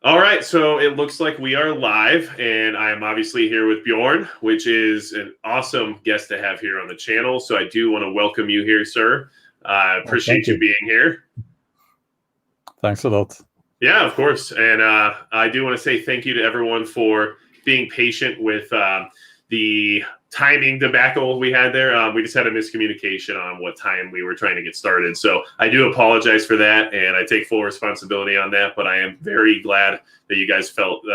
All right, so it looks like we are live, and I am obviously here with Bjorn, which is an awesome guest to have here on the channel. So I do want to welcome you here, sir. I appreciate you being here. Thanks a lot. Yeah, of course. And I do want to say thank you to everyone for being patient with the timing debacle we had there. We just had a miscommunication on what time we were trying to get started. So I do apologize for that, and I take full responsibility on that. But I am very glad that you guys felt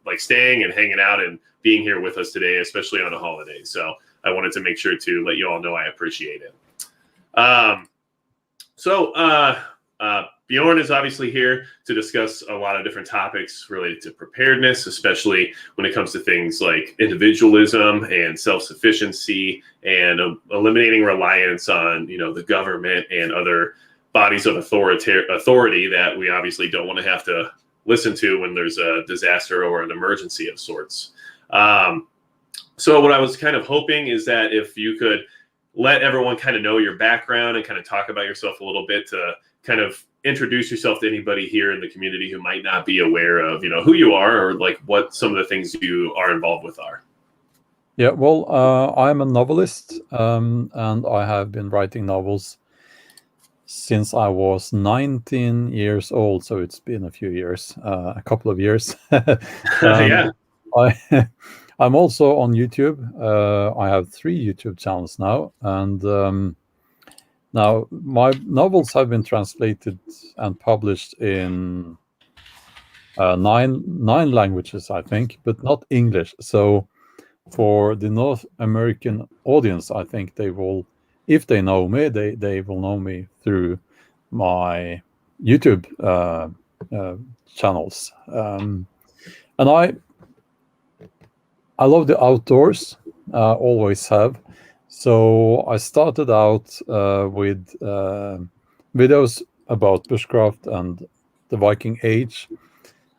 like staying and hanging out and being here with us today, especially on a holiday. So I wanted to make sure to let you all know I appreciate it. Bjorn is obviously here to discuss a lot of different topics related to preparedness, especially when it comes to things like individualism and self-sufficiency and eliminating reliance on, the government and other bodies of authority that we obviously don't want to have to listen to when there's a disaster or an emergency of sorts. So what I was kind of hoping is that if you could let everyone kind of know your background and kind of talk about yourself a little bit to kind of introduce yourself to anybody here in the community who might not be aware of, who you are or like what some of the things you are involved with are. Yeah, well, I'm a novelist, and I have been writing novels since I was 19 years old. So it's been a few years, a couple of years. Yeah. I'm also on YouTube. I have 3 YouTube channels now, and now my novels have been translated and published in 9 languages, I think, but not English. So for the North American audience, I think they will, if they know me, they will know me through my YouTube channels. And I love the outdoors, always have. So I started out with videos about bushcraft and the Viking Age.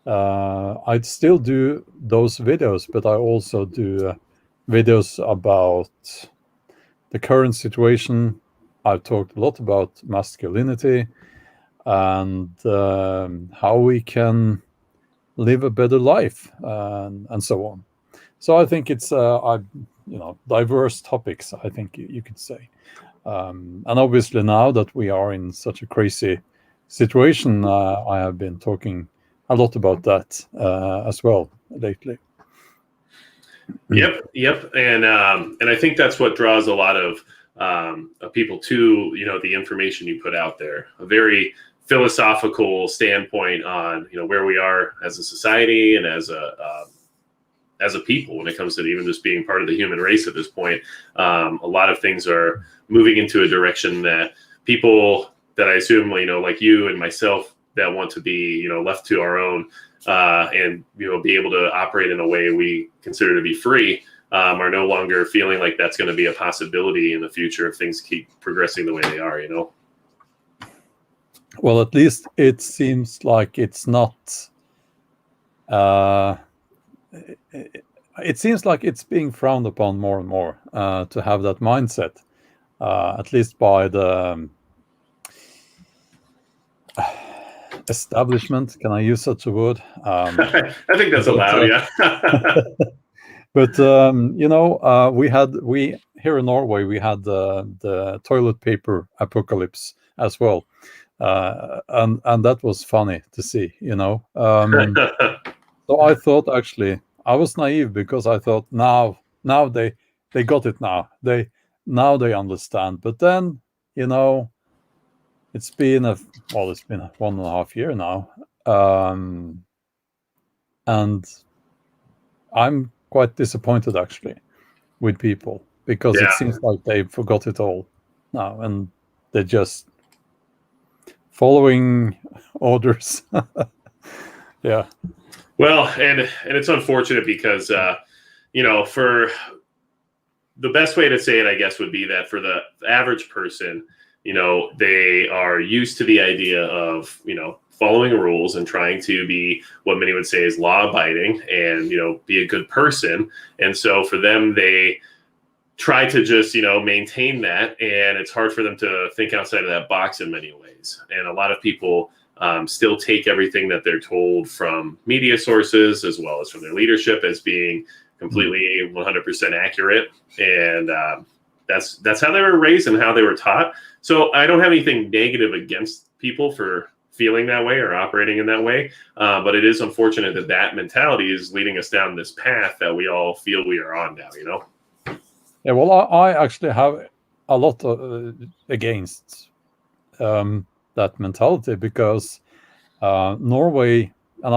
I'd still do those videos, but I also do videos about the current situation. I've talked a lot about masculinity and how we can live a better life and so on. So I think it's diverse topics, I think you could say. And obviously now that we are in such a crazy situation, I have been talking a lot about that as well lately. Yep. And I think that's what draws a lot of people to, the information you put out there. A very philosophical standpoint on, where we are as a society and as a people when it comes to even just being part of the human race at this point. A lot of things are moving into a direction that people that I assume, like you and myself, that want to be, left to our own and, be able to operate in a way we consider to be free, are no longer feeling like that's going to be a possibility in the future if things keep progressing the way they are, Well, at least it seems like it's not. It seems like it's being frowned upon more and more to have that mindset, at least by the establishment. Can I use such a word? I think that's allowed, yeah. But we here in Norway we had the toilet paper apocalypse as well, and that was funny to see. So I thought actually I was naive because I thought now they got it now they understand. But then it's been 1.5 years now, and I'm quite disappointed actually with people because it seems like they forgot it all now and they're just following orders. Yeah. Well, and it's unfortunate because for the best way to say it, I guess, would be that for the average person, they are used to the idea of, following rules and trying to be what many would say is law abiding and, be a good person. And so for them, they try to just, maintain that. And it's hard for them to think outside of that box in many ways. And a lot of people still take everything that they're told from media sources as well as from their leadership as being completely 100% accurate. And that's how they were raised and how they were taught. So I don't have anything negative against people for feeling that way or operating in that way. But it is unfortunate that that mentality is leading us down this path that we all feel we are on now, you know? Yeah, well, I actually have a lot against that mentality, because Norway, and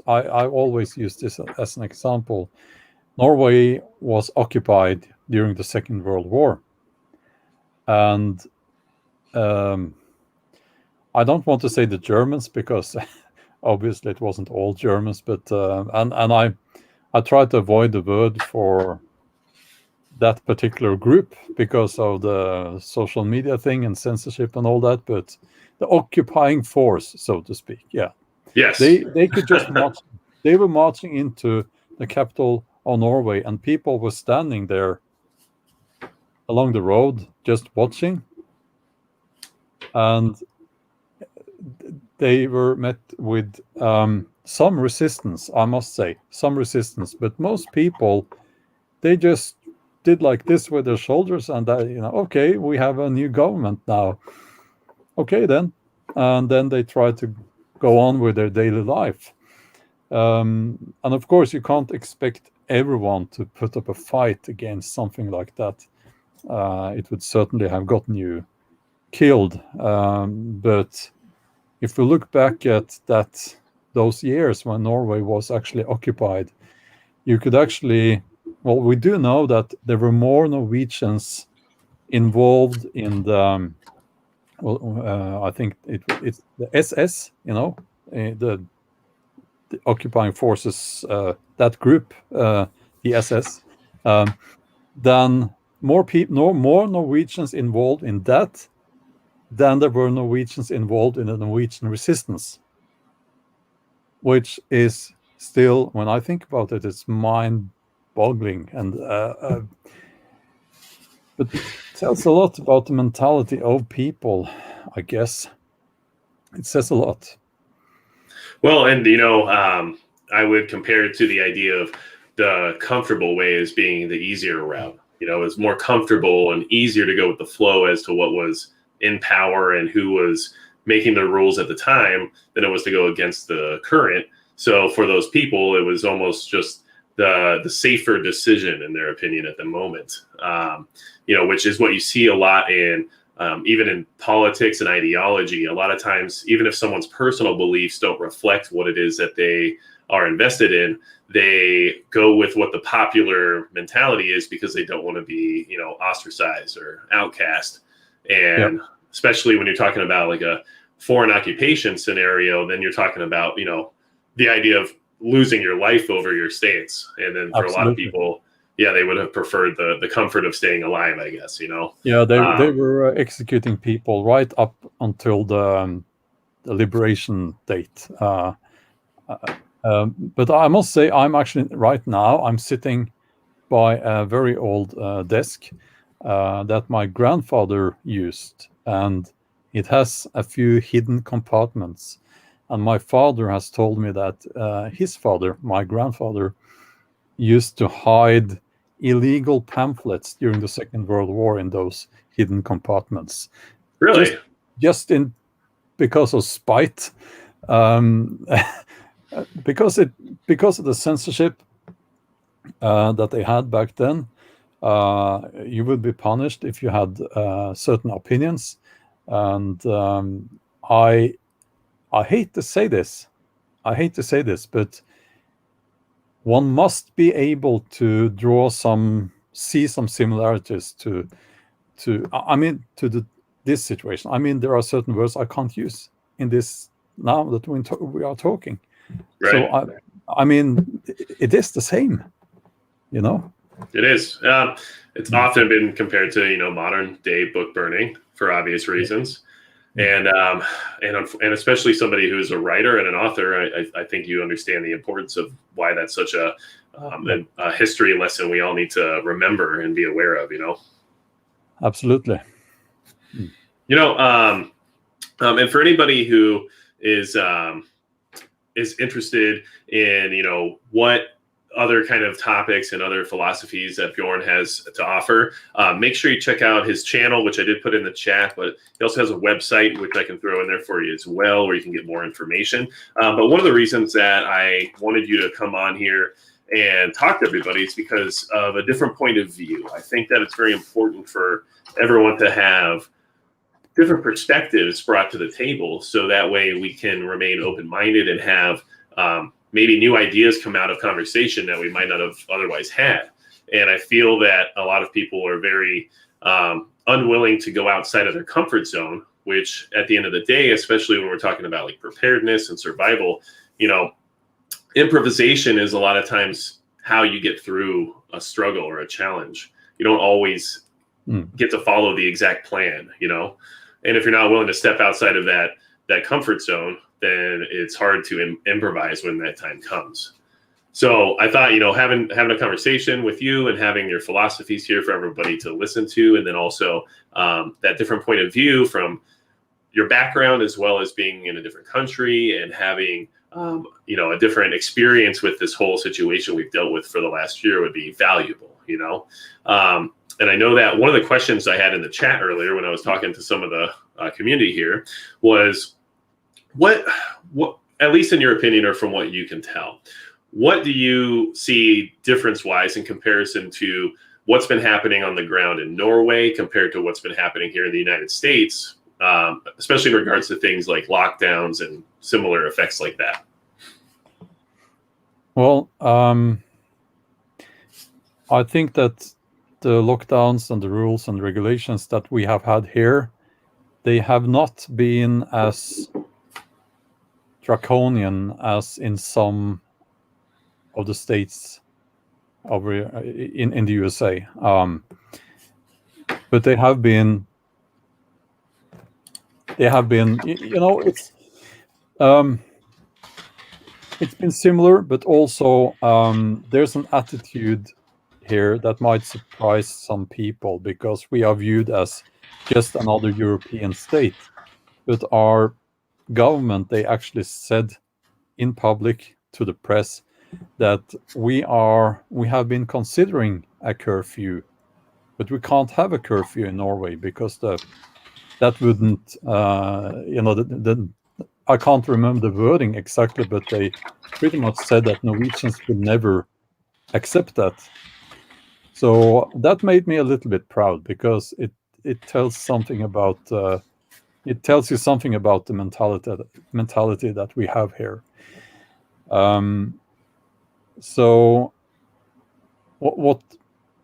I always use this as an example. Norway was occupied during the Second World War, and I don't want to say the Germans, because obviously it wasn't all Germans, but and I try to avoid the word for that particular group because of the social media thing and censorship and all that, but the occupying force, so to speak, yeah. Yes. They could just march. They were marching into the capital of Norway, and people were standing there along the road just watching, and they were met with some resistance, I must say, but most people, they just did like this with their shoulders, and okay, we have a new government now, okay then, and then they try to go on with their daily life. And of course, you can't expect everyone to put up a fight against something like that. It would certainly have gotten you killed. But if we look back at those years when Norway was actually occupied, you could actually, well, we do know that there were more Norwegians involved in the, I think it's the SS, the occupying forces, that group, the SS, then more Norwegians involved in that than there were Norwegians involved in the Norwegian resistance, which is still, when I think about it, it's mind-boggling, and but it tells a lot about the mentality of people, I guess. It says a lot. Well, and I would compare it to the idea of the comfortable way as being the easier route. It's more comfortable and easier to go with the flow as to what was in power and who was making the rules at the time than it was to go against the current. So for those people, it was almost just the safer decision in their opinion at the moment, which is what you see a lot in even in politics and ideology. A lot of times, even if someone's personal beliefs don't reflect what it is that they are invested in, they go with what the popular mentality is because they don't want to be, ostracized or outcast. And especially when you're talking about like a foreign occupation scenario, then you're talking about, the idea of losing your life over your stance. And then for a lot of people, they would have preferred the comfort of staying alive, I guess, Yeah, they were executing people right up until the liberation date. But I must say, right now, I'm sitting by a very old desk that my grandfather used, and it has a few hidden compartments. And my father has told me that his father, my grandfather, used to hide illegal pamphlets during the Second World War in those hidden compartments. Really? Just because of spite, because of the censorship that they had back then. You would be punished if you had certain opinions, and I hate to say this. But one must be able to see some similarities to this situation. I mean, there are certain words I can't use in this now that we are talking. Right. So I mean, it is the same, It is. It's often been compared to modern day book burning for obvious reasons. And especially somebody who's a writer and an author, I think you understand the importance of why that's such a history lesson we all need to remember and be aware of. Absolutely. And for anybody who is interested in, you know, what other kind of topics and other philosophies that Bjorn has to offer, make sure you check out his channel, which I did put in the chat, but he also has a website, which I can throw in there for you as well, where you can get more information. But one of the reasons that I wanted you to come on here and talk to everybody is because of a different point of view. I think that it's very important for everyone to have different perspectives brought to the table, so that way we can remain open-minded and have maybe new ideas come out of conversation that we might not have otherwise had. And I feel that a lot of people are very unwilling to go outside of their comfort zone, which at the end of the day, especially when we're talking about like preparedness and survival, you know, improvisation is a lot of times how you get through a struggle or a challenge. You don't always get to follow the exact plan, you know? And if you're not willing to step outside of that comfort zone, then it's hard to improvise when that time comes. So I thought, you know, having a conversation with you and having your philosophies here for everybody to listen to, and then also that different point of view from your background, as well as being in a different country and having, you know, a different experience with this whole situation we've dealt with for the last year would be valuable, you know? And I know that one of the questions I had in the chat earlier when I was talking to some of the community here was, what, at least in your opinion, or from what you can tell, what do you see difference-wise in comparison to what's been happening on the ground in Norway compared to what's been happening here in the United States, especially in regards to things like lockdowns and similar effects like that? Well, I think that the lockdowns and the rules and regulations that we have had here, they have not been as draconian as in some of the states over in the USA, but they have been, you know, it's been similar, but also there's an attitude here that might surprise some people, because we are viewed as just another European state, but our government, they actually said in public to the press that we have been considering a curfew, but we can't have a curfew in Norway because that wouldn't, you know, I can't remember the wording exactly, but they pretty much said that Norwegians would never accept that. So that made me a little bit proud, because it tells something about it tells you something about the mentality that we have here. So what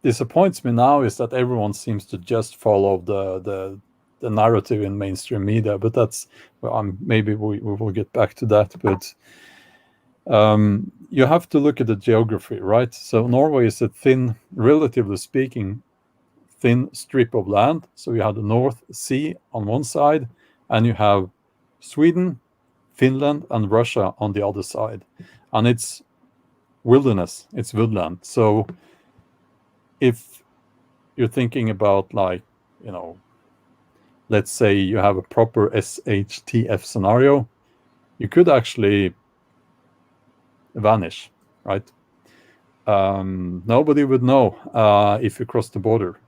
disappoints me now is that everyone seems to just follow the narrative in mainstream media, but that's, well, maybe we will get back to that. But you have to look at the geography, right? So Norway is a thin, relatively speaking, thin strip of land. So you have the North Sea on one side, and you have Sweden, Finland, and Russia on the other side. And it's wilderness, it's woodland. So if you're thinking about, like, you know, let's say you have a proper SHTF scenario, you could actually vanish, right? Nobody would know if you cross the border.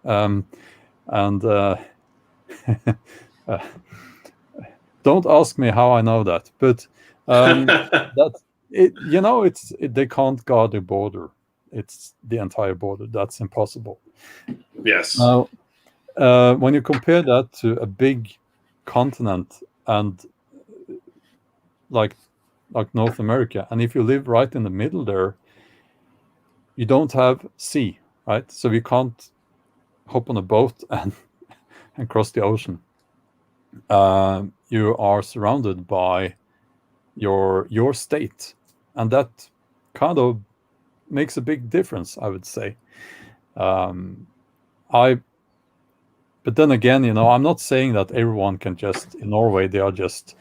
Don't ask me how I know that, but that's it. You know, they can't guard the border. It's the entire border. That's impossible. Yes. Now, when you compare that to a big continent and like North America, and if you live right in the middle there, you don't have sea, right? So you can't hop on a boat and cross the ocean. You are surrounded by your state, and that kind of makes a big difference, I would say. But then again, you know, I'm not saying that everyone can just, in Norway, they are just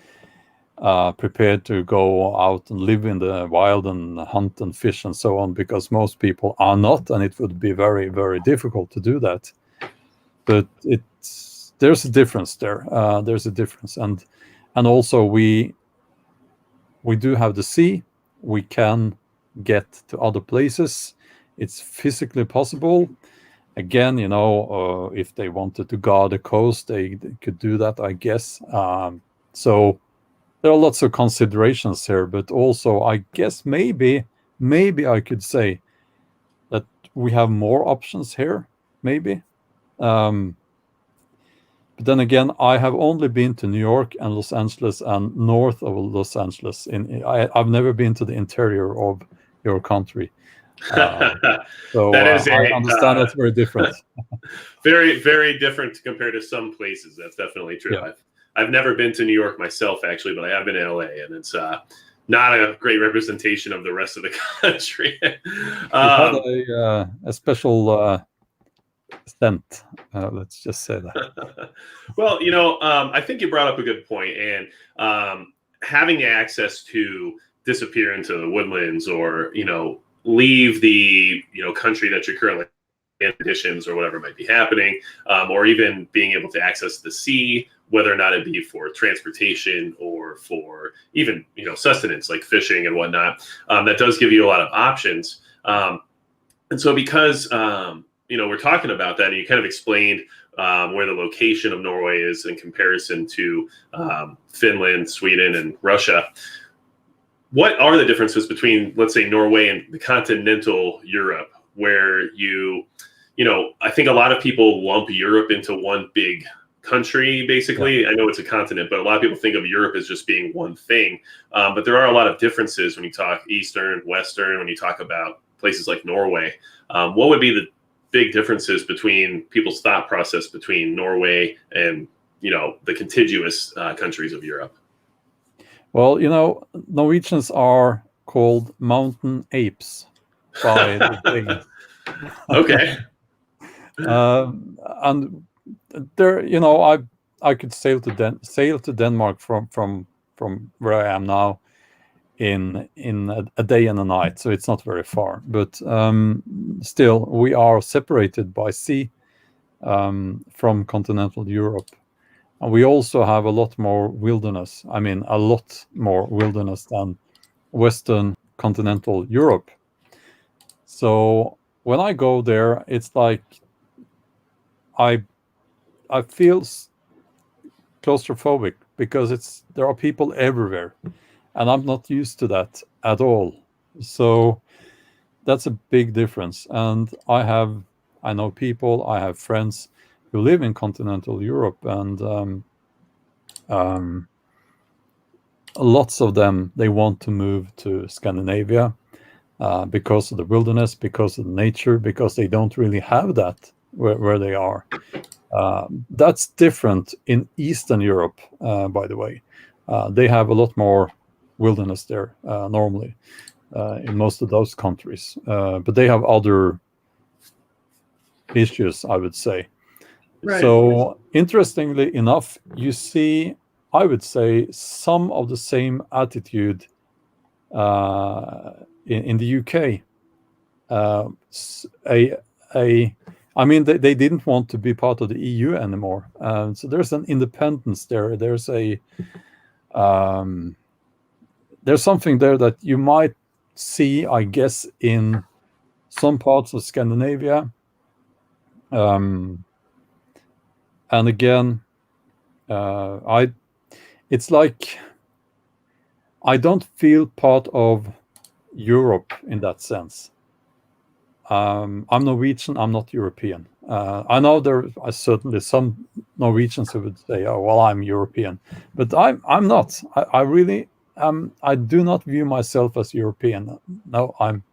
prepared to go out and live in the wild and hunt and fish and so on, because most people are not, and it would be very, very difficult to do that. But there's a difference there. There's a difference, and also we we do have the sea. We can get to other places. It's physically possible. Again, if they wanted to guard the coast, they could do that, I guess. So there are lots of considerations here, but also I guess maybe I could say that we have more options here, maybe. But then again, I have only been to New York and Los Angeles and north of Los Angeles. I've never been to the interior of your country. So That is I understand that's very different. Very, very different compared to some places. That's definitely true. Yeah. I've never been to New York myself, actually, but I have been to LA, and it's not a great representation of the rest of the country. You had a special scent. Let's just say that. Well, I think you brought up a good point, and having access to disappear into the woodlands or leave the country that you're currently in, conditions or whatever might be happening, or even being able to access the sea, whether or not it be for transportation or for even sustenance like fishing and whatnot, that does give you a lot of options. And so because we're talking about that, and you kind of explained where the location of Norway is in comparison to Finland, Sweden, and Russia. What are the differences between, let's say, Norway and the continental Europe, where I think a lot of people lump Europe into one big country, basically. Yeah. I know it's a continent, but a lot of people think of Europe as just being one thing. But there are a lot of differences when you talk Eastern, Western, when you talk about places like Norway. What would be the big differences between people's thought process between Norway and, the contiguous countries of Europe? Well, Norwegians are called mountain apes by the Danes. Okay. And there, I could sail to Denmark from where I am now in a day and a night, so it's not very far. But still, we are separated by sea from continental Europe. And we also have a lot more wilderness. I mean, a lot more wilderness than Western continental Europe. So when I go there, it's like I feel claustrophobic because there are people everywhere, and I'm not used to that at all. So that's a big difference. And I know people, I have friends who live in continental Europe, and lots of them, they want to move to Scandinavia because of the wilderness, because of the nature, because they don't really have that where they are. That's different in Eastern Europe, by the way. They have a lot more wilderness there normally in most of those countries. But they have other issues, I would say. Right. So interestingly enough, you see, I would say, some of the same attitude in the UK. I mean, they didn't want to be part of the EU anymore. So there's an independence there. There's something there that you might see, I guess, in some parts of Scandinavia. And again, it's like I don't feel part of Europe in that sense. I'm Norwegian, I'm not European. I know there are certainly some Norwegians who would say, oh, well, I'm European. But I'm not. I really I do not view myself as European. No, I'm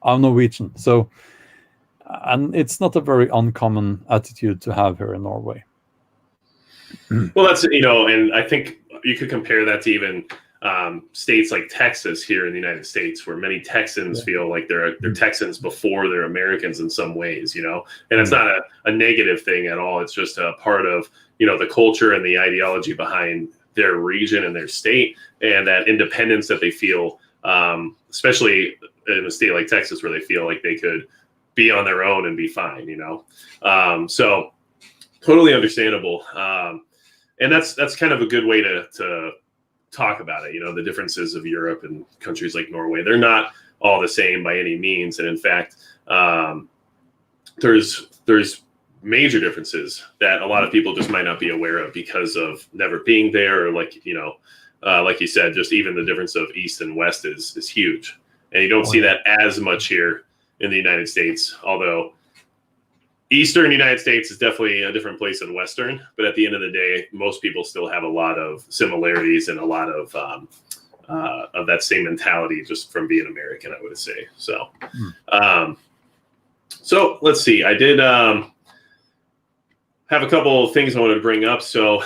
Norwegian. So, and it's not a very uncommon attitude to have here in Norway. Well, that's, and I think you could compare that to even states like Texas here in the United States, where many Texans feel like they're Texans before they're Americans in some ways, and it's not a negative thing at all. It's just a part of, the culture and the ideology behind their region and their state, and that independence that they feel, especially in a state like Texas, where they feel like they could be on their own and be fine, so totally understandable. And that's kind of a good way to talk about it. You know, the differences of Europe and countries like Norway, they're not all the same by any means. And in fact, there's major differences that a lot of people just might not be aware of because of never being there, or like you said, just even the difference of East and West is huge. And you don't see that as much here in the United States, although Eastern United States is definitely a different place than Western. But at the end of the day, most people still have a lot of similarities and a lot of that same mentality just from being American, I would say. So, so let's see. I did have a couple of things I wanted to bring up. So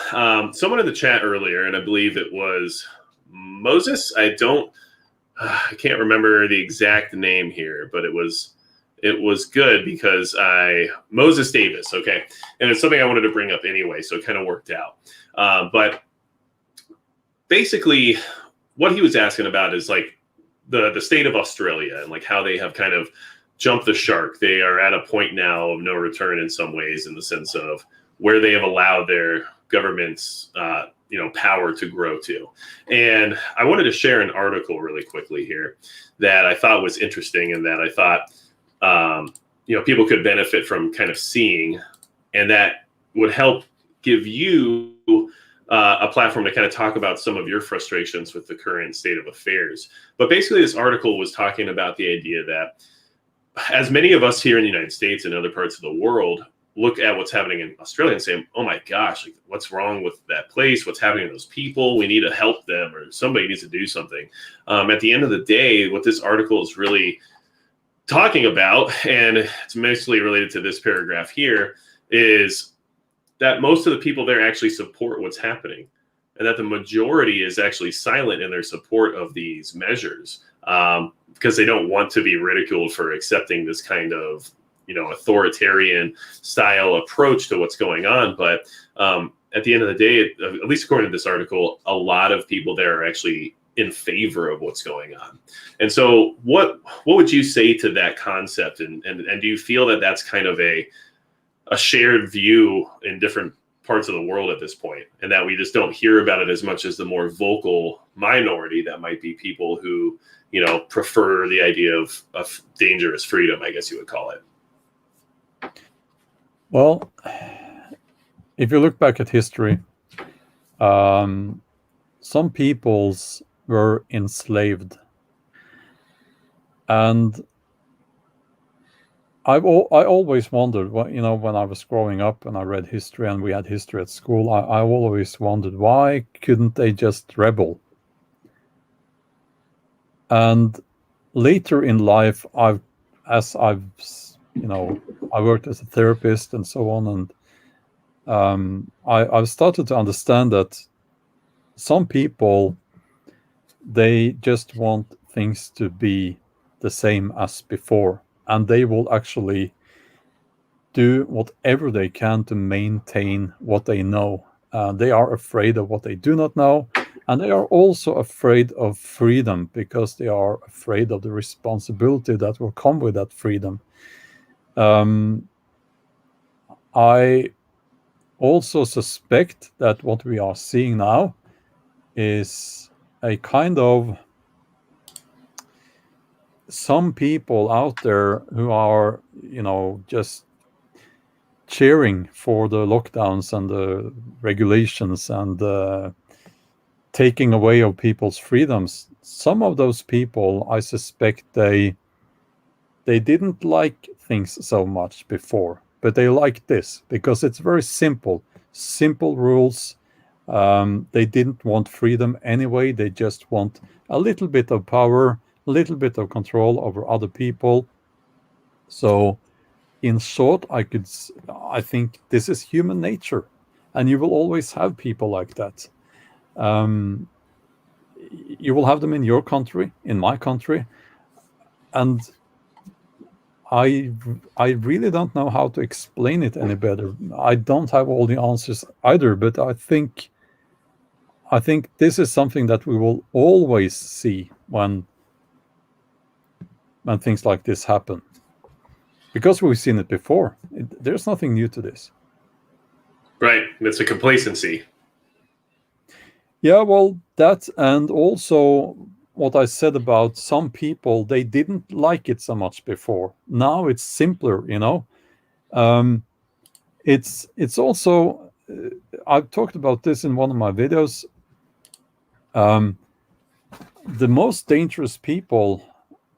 someone in the chat earlier, and I believe it was Moses. I can't remember the exact name here, but it was good because Moses Davis. Okay. And it's something I wanted to bring up anyway. So it kind of worked out. But basically what he was asking about is like the state of Australia and like how they have kind of jumped the shark. They are at a point now of no return in some ways, in the sense of where they have allowed their government's power to grow to. And I wanted to share an article really quickly here that I thought was interesting, and that I thought people could benefit from kind of seeing, and that would help give you a platform to kind of talk about some of your frustrations with the current state of affairs. But basically, this article was talking about the idea that as many of us here in the United States and other parts of the world look at what's happening in Australia and say, oh my gosh, like, what's wrong with that place? What's happening to those people? We need to help them, or somebody needs to do something. At the end of the day, what this article is really talking about, and it's mostly related to this paragraph here, is that most of the people there actually support what's happening, and that the majority is actually silent in their support of these measures, because they don't want to be ridiculed for accepting this kind of authoritarian style approach to what's going on. But at the end of the day, at least according to this article, a lot of people there are actually in favor of what's going on. And so what would you say to that concept? And do you feel that that's kind of a shared view in different parts of the world at this point, and that we just don't hear about it as much as the more vocal minority that might be people who prefer the idea of dangerous freedom, I guess you would call it? Well, if you look back at history, some peoples were enslaved, and I always wondered, when I was growing up and I read history and we had history at school, I always wondered, why couldn't they just rebel? And later in life, I worked as a therapist and so on, and I've started to understand that some people, they just want things to be the same as before, and they will actually do whatever they can to maintain what they know. They are afraid of what they do not know, and they are also afraid of freedom, because they are afraid of the responsibility that will come with that freedom. I also suspect that what we are seeing now is a kind of some people out there who are, just cheering for the lockdowns and the regulations and taking away of people's freedoms. Some of those people, I suspect they didn't like things so much before, but they like this because it's very simple rules. They didn't want freedom anyway. They just want a little bit of power, a little bit of control over other people. So in short, I think this is human nature, and you will always have people like that. You will have them in your country, in my country, and I really don't know how to explain it any better. I don't have all the answers either, but I think this is something that we will always see when things like this happen, because we've seen it before. There's nothing new to this. Right. It's a complacency. Yeah, well, that, and also what I said about some people, they didn't like it so much before. Now it's simpler, you know. Um, it's also I've talked about this in one of my videos. Um, the most dangerous people,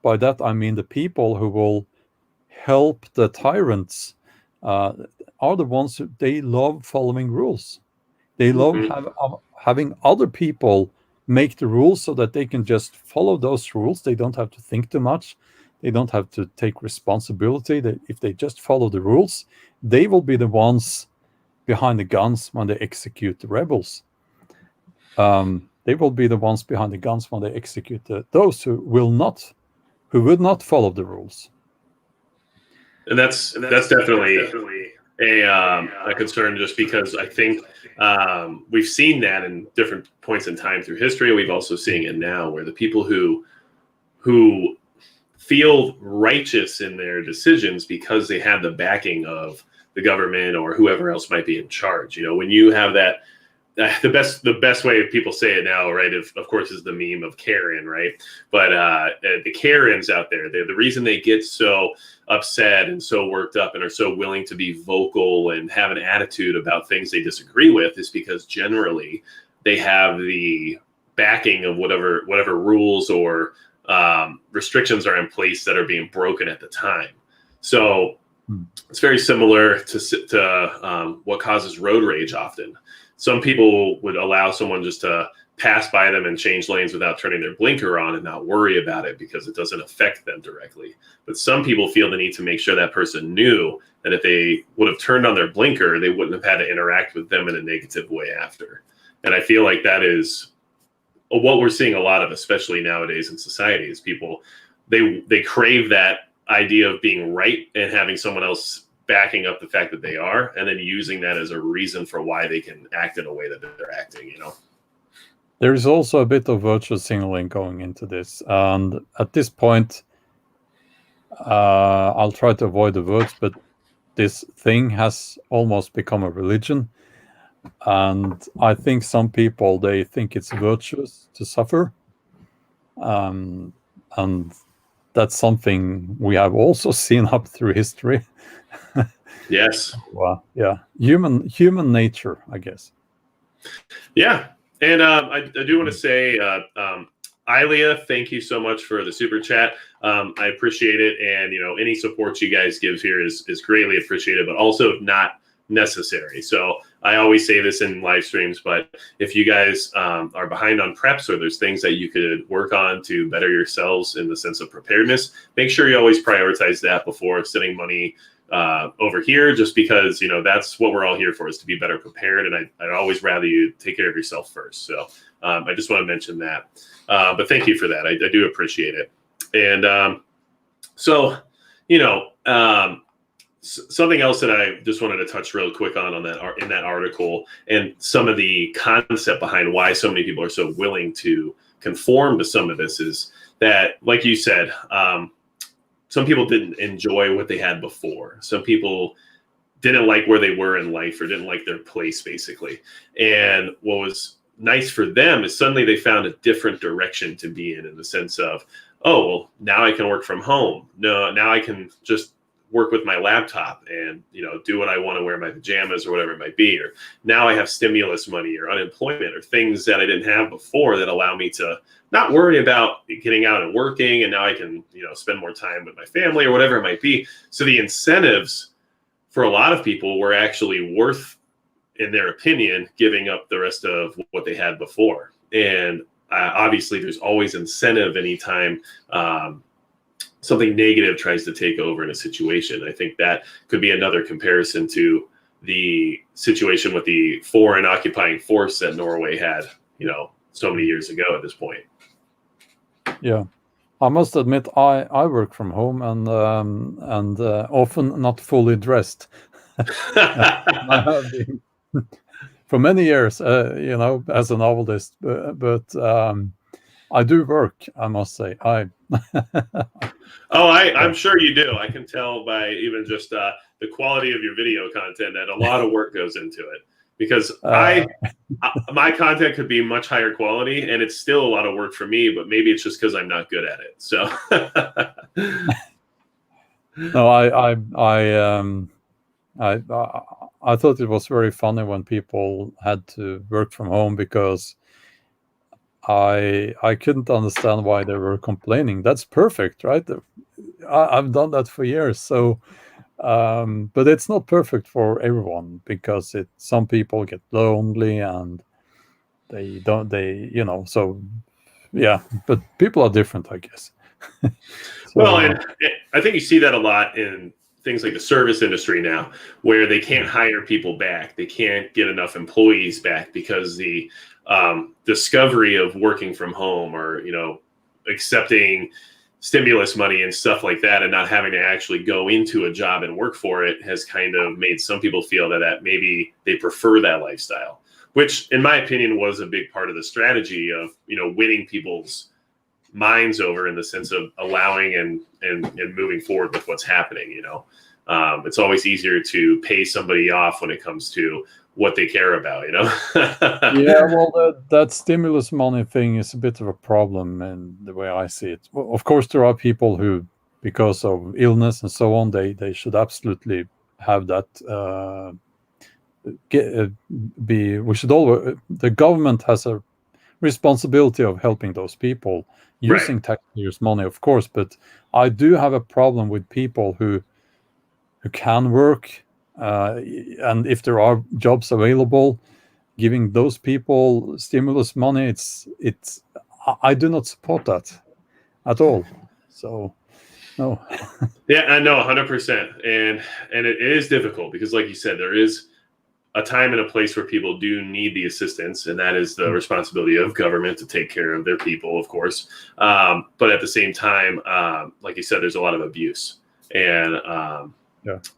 by that I mean the people who will help the tyrants, uh, are the ones who they love following rules. They love Hmm. having other people make the rules so that they can just follow those rules. They don't have to think too much. They don't have to take responsibility. If they just follow the rules, they will be the ones behind the guns when they execute the rebels. They will be the ones behind the guns when they execute those who would not follow the rules. And that's definitely a concern, just because I think we've seen that in different points in time through history. We've also seen it now, where the people who feel righteous in their decisions because they have the backing of the government or whoever else might be in charge. You know, when you have that, the best way people say it now, right? Of course, is the meme of Karen, right? But the Karens out there, the reason they get so upset and so worked up and are so willing to be vocal and have an attitude about things they disagree with is because generally they have the backing of whatever rules or restrictions are in place that are being broken at the time. So it's very similar to what causes road rage often. Some people would allow someone just to pass by them and change lanes without turning their blinker on and not worry about it because it doesn't affect them directly. But some people feel the need to make sure that person knew that if they would have turned on their blinker, they wouldn't have had to interact with them in a negative way after. And I feel like that is what we're seeing a lot of, especially nowadays in society, is people, they crave that idea of being right and having someone else backing up the fact that they are, and then using that as a reason for why they can act in a way that they're acting, you know? There is also a bit of virtue signaling going into this. And at this point, I'll try to avoid the words, but this thing has almost become a religion. And I think some people, they think it's virtuous to suffer. And that's something we have also seen up through history. Yes. Well, yeah, human nature, I guess. Yeah. And I do want to say, Ilia, thank you so much for the super chat. I appreciate it. And, you know, any support you guys give here is greatly appreciated, but also not necessary. So I always say this in live streams, but if you guys are behind on preps or there's things that you could work on to better yourselves in the sense of preparedness, make sure you always prioritize that before sending money over here, just because, you know, that's what we're all here for, is to be better prepared. And I'd always rather you take care of yourself first. So I just want to mention that. But thank you for that. I do appreciate it. And so, you know, something else that I just wanted to touch real quick on that in that article, and some of the concept behind why so many people are so willing to conform to some of this, is that, like you said, some people didn't enjoy what they had before. Some people didn't like where they were in life or didn't like their place, basically. And what was nice for them is suddenly they found a different direction to be in the sense of, oh, well, now I can work from home. No, now I can just work with my laptop and, you know, do what I want to, wear my pajamas or whatever it might be. Or now I have stimulus money or unemployment or things that I didn't have before that allow me to not worry about getting out and working. And now I can, you know, spend more time with my family or whatever it might be. So the incentives for a lot of people were actually worth, in their opinion, giving up the rest of what they had before. And obviously there's always incentive anytime something negative tries to take over in a situation. I think that could be another comparison to the situation with the foreign occupying force that Norway had, you know, so many years ago at this point. Yeah, I must admit, I work from home and often not fully dressed. I have been for many years, you know, as a novelist, but I do work, I must say. Oh, I'm sure you do. I can tell by even just the quality of your video content that a lot of work goes into it. because my content could be much higher quality, and it's still a lot of work for me. But maybe it's just because I'm not good at it. So no, I thought it was very funny when people had to work from home, because I couldn't understand why they were complaining. That's perfect, right? I've done that for years. So, but it's not perfect for everyone, because some people get lonely and so yeah, but people are different, I guess. well, and I think you see that a lot in things like the service industry now, where they can't hire people back. They can't get enough employees back because the discovery of working from home, or accepting stimulus money and stuff like that, and not having to actually go into a job and work for it, has kind of made some people feel that maybe they prefer that lifestyle, which in my opinion was a big part of the strategy of winning people's minds over, in the sense of allowing and moving forward with what's happening. It's always easier to pay somebody off when it comes to what they care about. Yeah, well, that stimulus money thing is a bit of a problem, and the way I see it. Well, of course, there are people who, because of illness and so on, they should absolutely have that. We should all. The government has a responsibility of helping those people using Right. taxpayers' money, of course. But I do have a problem with people who can work, and if there are jobs available, giving those people stimulus money. I do not support that at all. So no. Yeah, I know 100%. And it is difficult because, like you said, there is a time and a place where people do need the assistance, and that is the responsibility of government to take care of their people, of course. But at the same time, like you said, there's a lot of abuse, and it's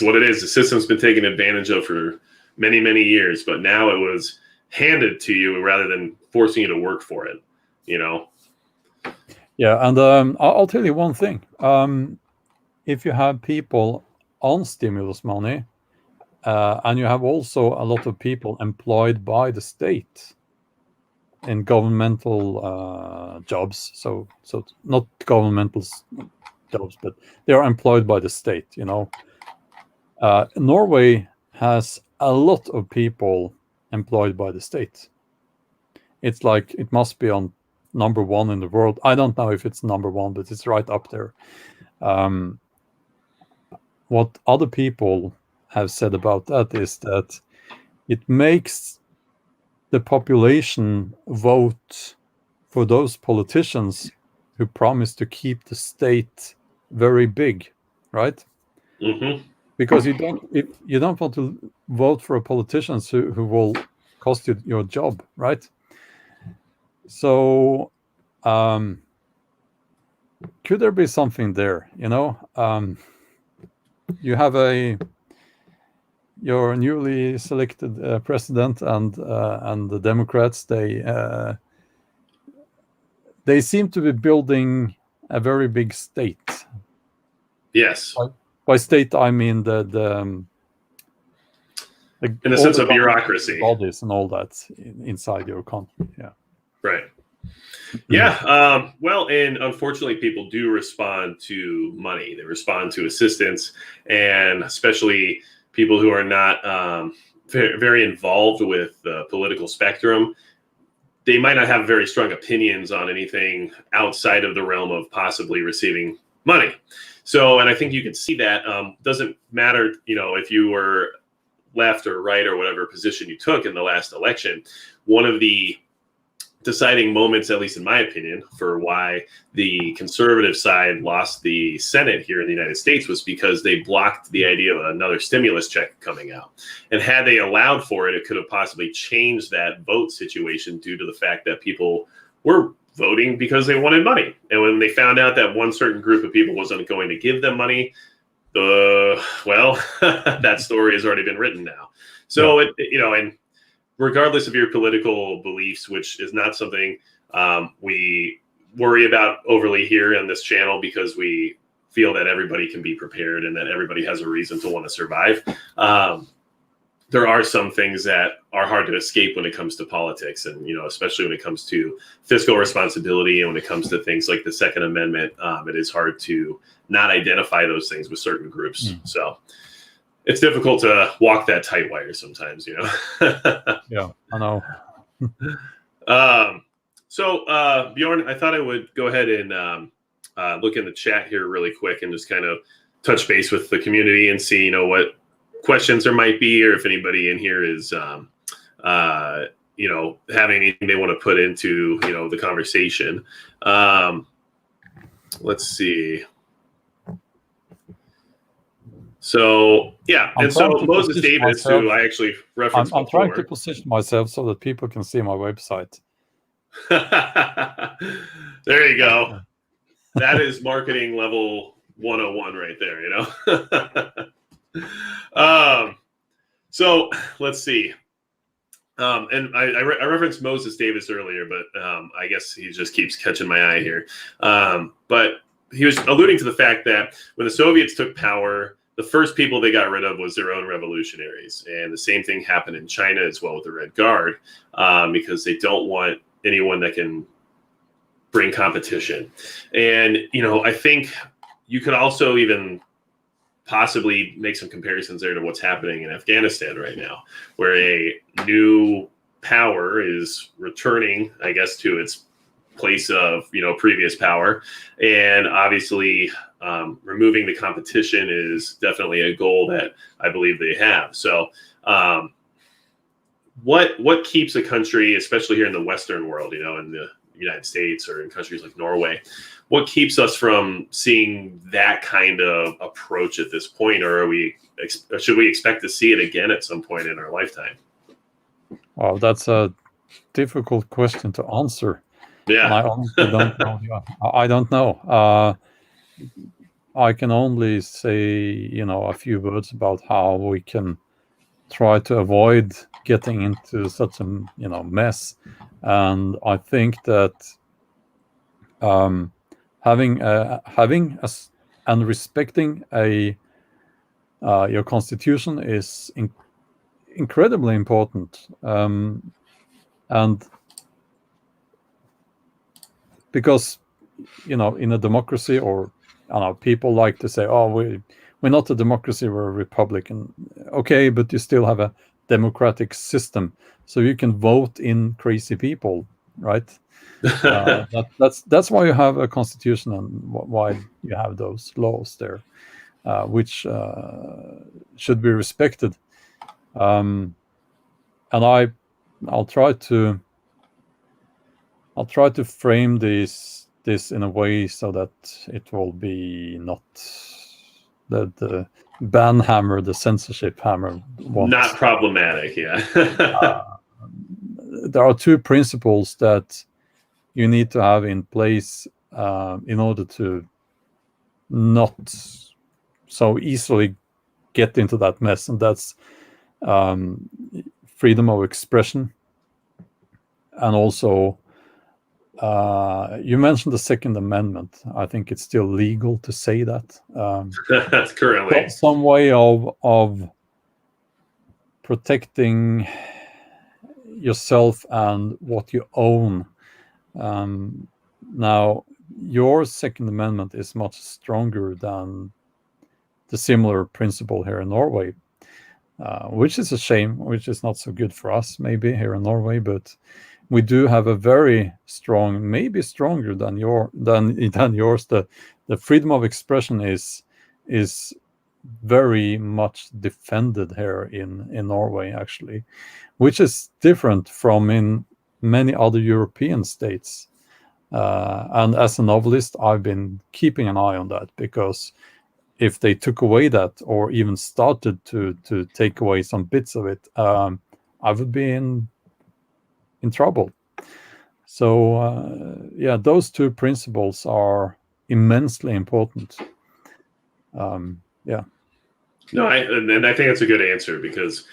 what it is. The system's been taken advantage of for many, many years, but now it was handed to you rather than forcing you to work for it. Yeah, and I'll tell you one thing. If you have people on stimulus money, and you have also a lot of people employed by the state in governmental jobs, so not governmental jobs, but they are employed by the state. Norway has a lot of people employed by the state. It's like it must be on number one in the world. I don't know if it's number one, but it's right up there. What other people have said about that is that it makes the population vote for those politicians who promise to keep the state very big, right? Mm-hmm. Because you don't want to vote for a politician who will cost you your job, right? So could there be something there? You have your newly selected president, and the Democrats, they seem to be building a very big state. Yes. By state, I mean the in the sense of bureaucracy, bodies and all that inside your country. Yeah. Right. Yeah. Well, and unfortunately, people do respond to money. They respond to assistance, and especially people who are not very involved with the political spectrum. They might not have very strong opinions on anything outside of the realm of possibly receiving money. So, and I think you can see that doesn't matter, if you were left or right or whatever position you took in the last election. One of the deciding moments, at least in my opinion, for why the conservative side lost the Senate here in the United States was because they blocked the idea of another stimulus check coming out. And had they allowed for it, it could have possibly changed that vote situation due to the fact that people were voting because they wanted money. And when they found out that one certain group of people wasn't going to give them money, that story has already been written now. So, and regardless of your political beliefs, which is not something we worry about overly here on this channel, because we feel that everybody can be prepared and that everybody has a reason to want to survive. There are some things that are hard to escape when it comes to politics, and especially when it comes to fiscal responsibility and when it comes to things like the Second Amendment. It is hard to not identify those things with certain groups. So it's difficult to walk that tight wire sometimes, Yeah, I know. So Bjorn, I thought I would go ahead and look in the chat here really quick and just kind of touch base with the community and see, what questions there might be, or if anybody in here is, having anything they want to put into, the conversation. Let's see. So, yeah. And so Moses Davis, who I actually referenced I'm before. trying to position myself so that people can see my website. There you go. That is marketing level 101 right there, So let's see. And I referenced Moses Davis earlier, but I guess he just keeps catching my eye here. But he was alluding to the fact that when the Soviets took power, the first people they got rid of was their own revolutionaries. And the same thing happened in China as well with the Red Guard, because they don't want anyone that can bring competition. And, I think you could also even possibly make some comparisons there to what's happening in Afghanistan right now, where a new power is returning, I guess, to its place of, previous power. And obviously, removing the competition is definitely a goal that I believe they have. So what keeps a country, especially here in the Western world, in the United States or in countries like Norway, what keeps us from seeing that kind of approach at this point? Or should we expect to see it again at some point in our lifetime? Well, that's a difficult question to answer. Yeah. And I honestly don't know. I don't know. I can only say, a few words about how we can try to avoid getting into such a, mess. And I think that having and respecting your constitution is incredibly important. And because, in a democracy, or people like to say, oh, we're not a democracy, we're a republican. Okay, but you still have a democratic system, so you can vote in crazy people, right? That's why you have a constitution, and why you have those laws there, which should be respected. And I'll try to frame this in a way so that it will be not the ban hammer, the censorship hammer wants. Not problematic, yeah. There are two principles that you need to have in place in order to not so easily get into that mess, and that's freedom of expression, and also you mentioned the Second Amendment. I think it's still legal to say that. That's currently some way of protecting yourself and what you own. Now, your Second Amendment is much stronger than the similar principle here in Norway, which is a shame, which is not so good for us maybe here in Norway, but we do have a very strong, maybe stronger than yours. The freedom of expression is very much defended here in Norway, actually, which is different from in many other European states. And as a novelist, I've been keeping an eye on that, because if they took away that, or even started to take away some bits of it, I would be in trouble. So yeah, those two principles are immensely important. Yeah. No, and I think that's a good answer, because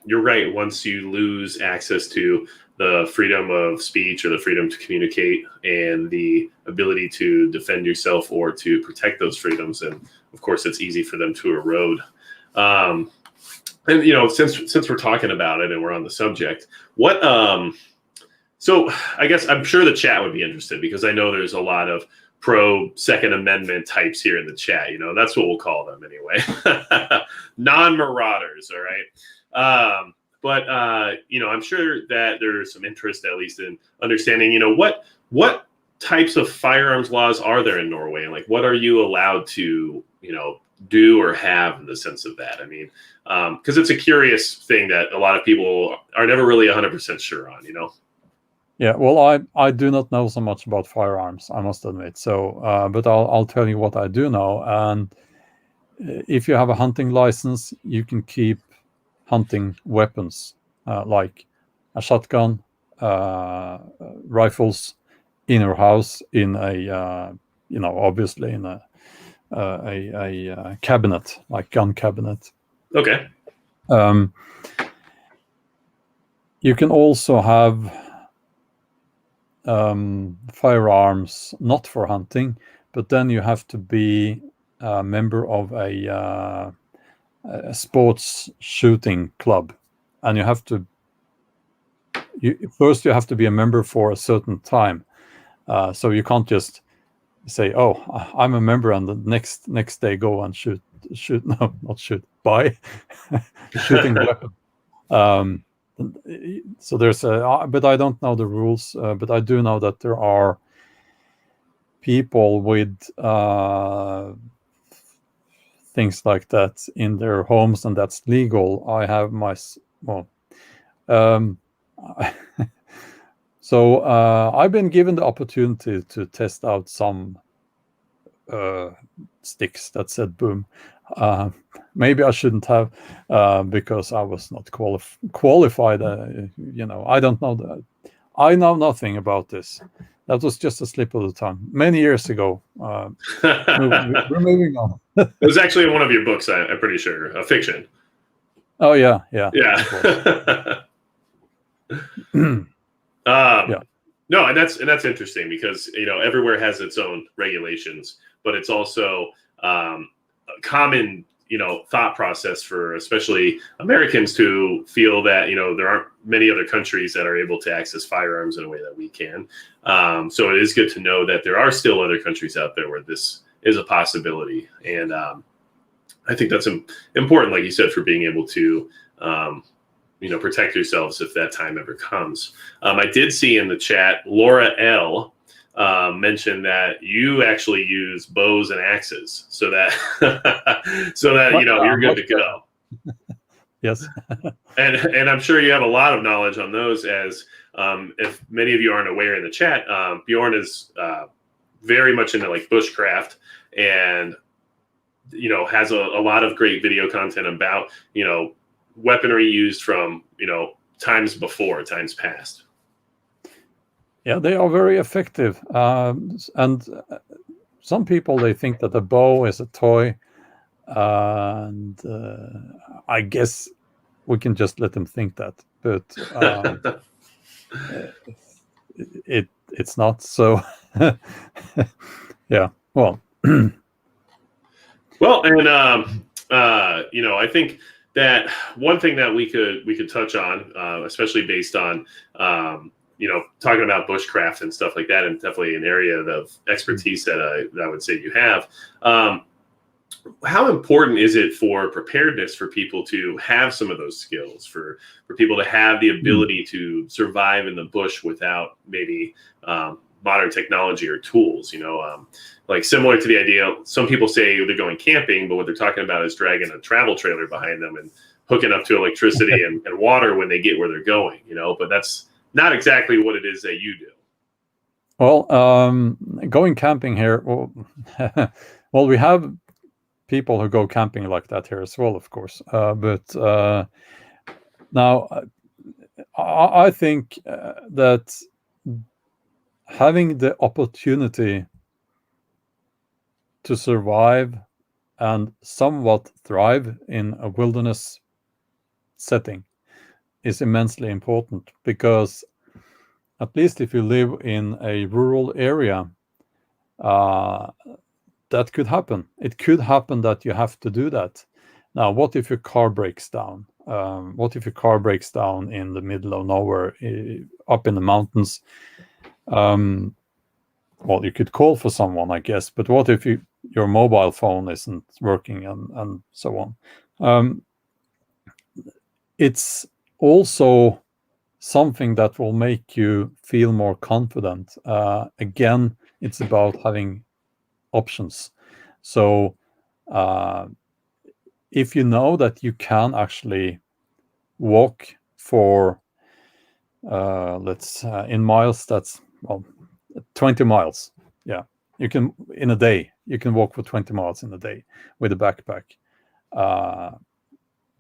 you're right. Once you lose access to the freedom of speech or the freedom to communicate and the ability to defend yourself or to protect those freedoms. And of course, it's easy for them to erode. And since we're talking about it and we're on the subject, so I guess I'm sure the chat would be interested, because I know there's a lot of pro Second Amendment types here in the chat. That's what we'll call them anyway. Non-marauders, all right? But I'm sure that there's some interest, at least, in understanding, what types of firearms laws are there in Norway, and like what are you allowed to, do or have in the sense of that? I mean, because it's a curious thing that a lot of people are never really 100% sure on, Yeah, well, I do not know so much about firearms, I must admit. So, but I'll tell you what I do know. And if you have a hunting license, you can keep hunting weapons like a shotgun, rifles in your house, in a obviously in a cabinet, like gun cabinet. Okay. You can also have firearms not for hunting, but then you have to be a member of a sports shooting club, and you have to be a member for a certain time. So you can't just say, "Oh, I'm a member," and the next day go and shoot. No, not shoot. Buy shooting weapon. So there's but I don't know the rules. But I do know that there are people with things like that in their homes, and that's legal. I have so I've been given the opportunity to test out some sticks that said boom. Maybe I shouldn't have, because I was not qualified. I don't know that. I know nothing about this. That was just a slip of the tongue many years ago. We're moving on. It was actually in one of your books, I'm pretty sure, a fiction. Oh yeah. Yeah. Yeah. No, and that's interesting, because everywhere has its own regulations, but it's also a common thought process for especially Americans to feel that there aren't many other countries that are able to access firearms in a way that we can. So it is good to know that there are still other countries out there where this is a possibility, and I think that's important, like you said, for being able to protect yourselves if that time ever comes. I did see in the chat, Laura L mentioned that you actually use bows and axes, so that you're good to go. Yes. and I'm sure you have a lot of knowledge on those, as if many of you aren't aware in the chat, Bjorn is very much into like bushcraft, and has a lot of great video content about weaponry used from times past. Yeah, they are very effective, and some people, they think that a bow is a toy, and I guess we can just let them think that, but it's not so. Yeah, well. Well, and I think that one thing that we could touch on, especially based on talking about bushcraft and stuff like that, and definitely an area of expertise that I would say you have. How important is it for preparedness for people to have some of those skills, for people to have the ability to survive in the bush without maybe modern technology or tools? Like similar to the idea, some people say they're going camping, but what they're talking about is dragging a travel trailer behind them and hooking up to electricity and water when they get where they're going. But that's not exactly what it is that you do. Well, going camping here, well, we have people who go camping like that here as well, of course. But now, I think that having the opportunity to survive and somewhat thrive in a wilderness setting is immensely important, because at least if you live in a rural area, that could happen. It could happen that you have to do that. Now, what if your car breaks down? What if your car breaks down in the middle of nowhere, up in the mountains? Well, you could call for someone, I guess, but what if your mobile phone isn't working and so on? It's also something that will make you feel more confident. Again, it's about having options. So if you know that you can actually walk for, in miles, that's 20 miles. Yeah, you can, in a day, you can walk for 20 miles in a day with a backpack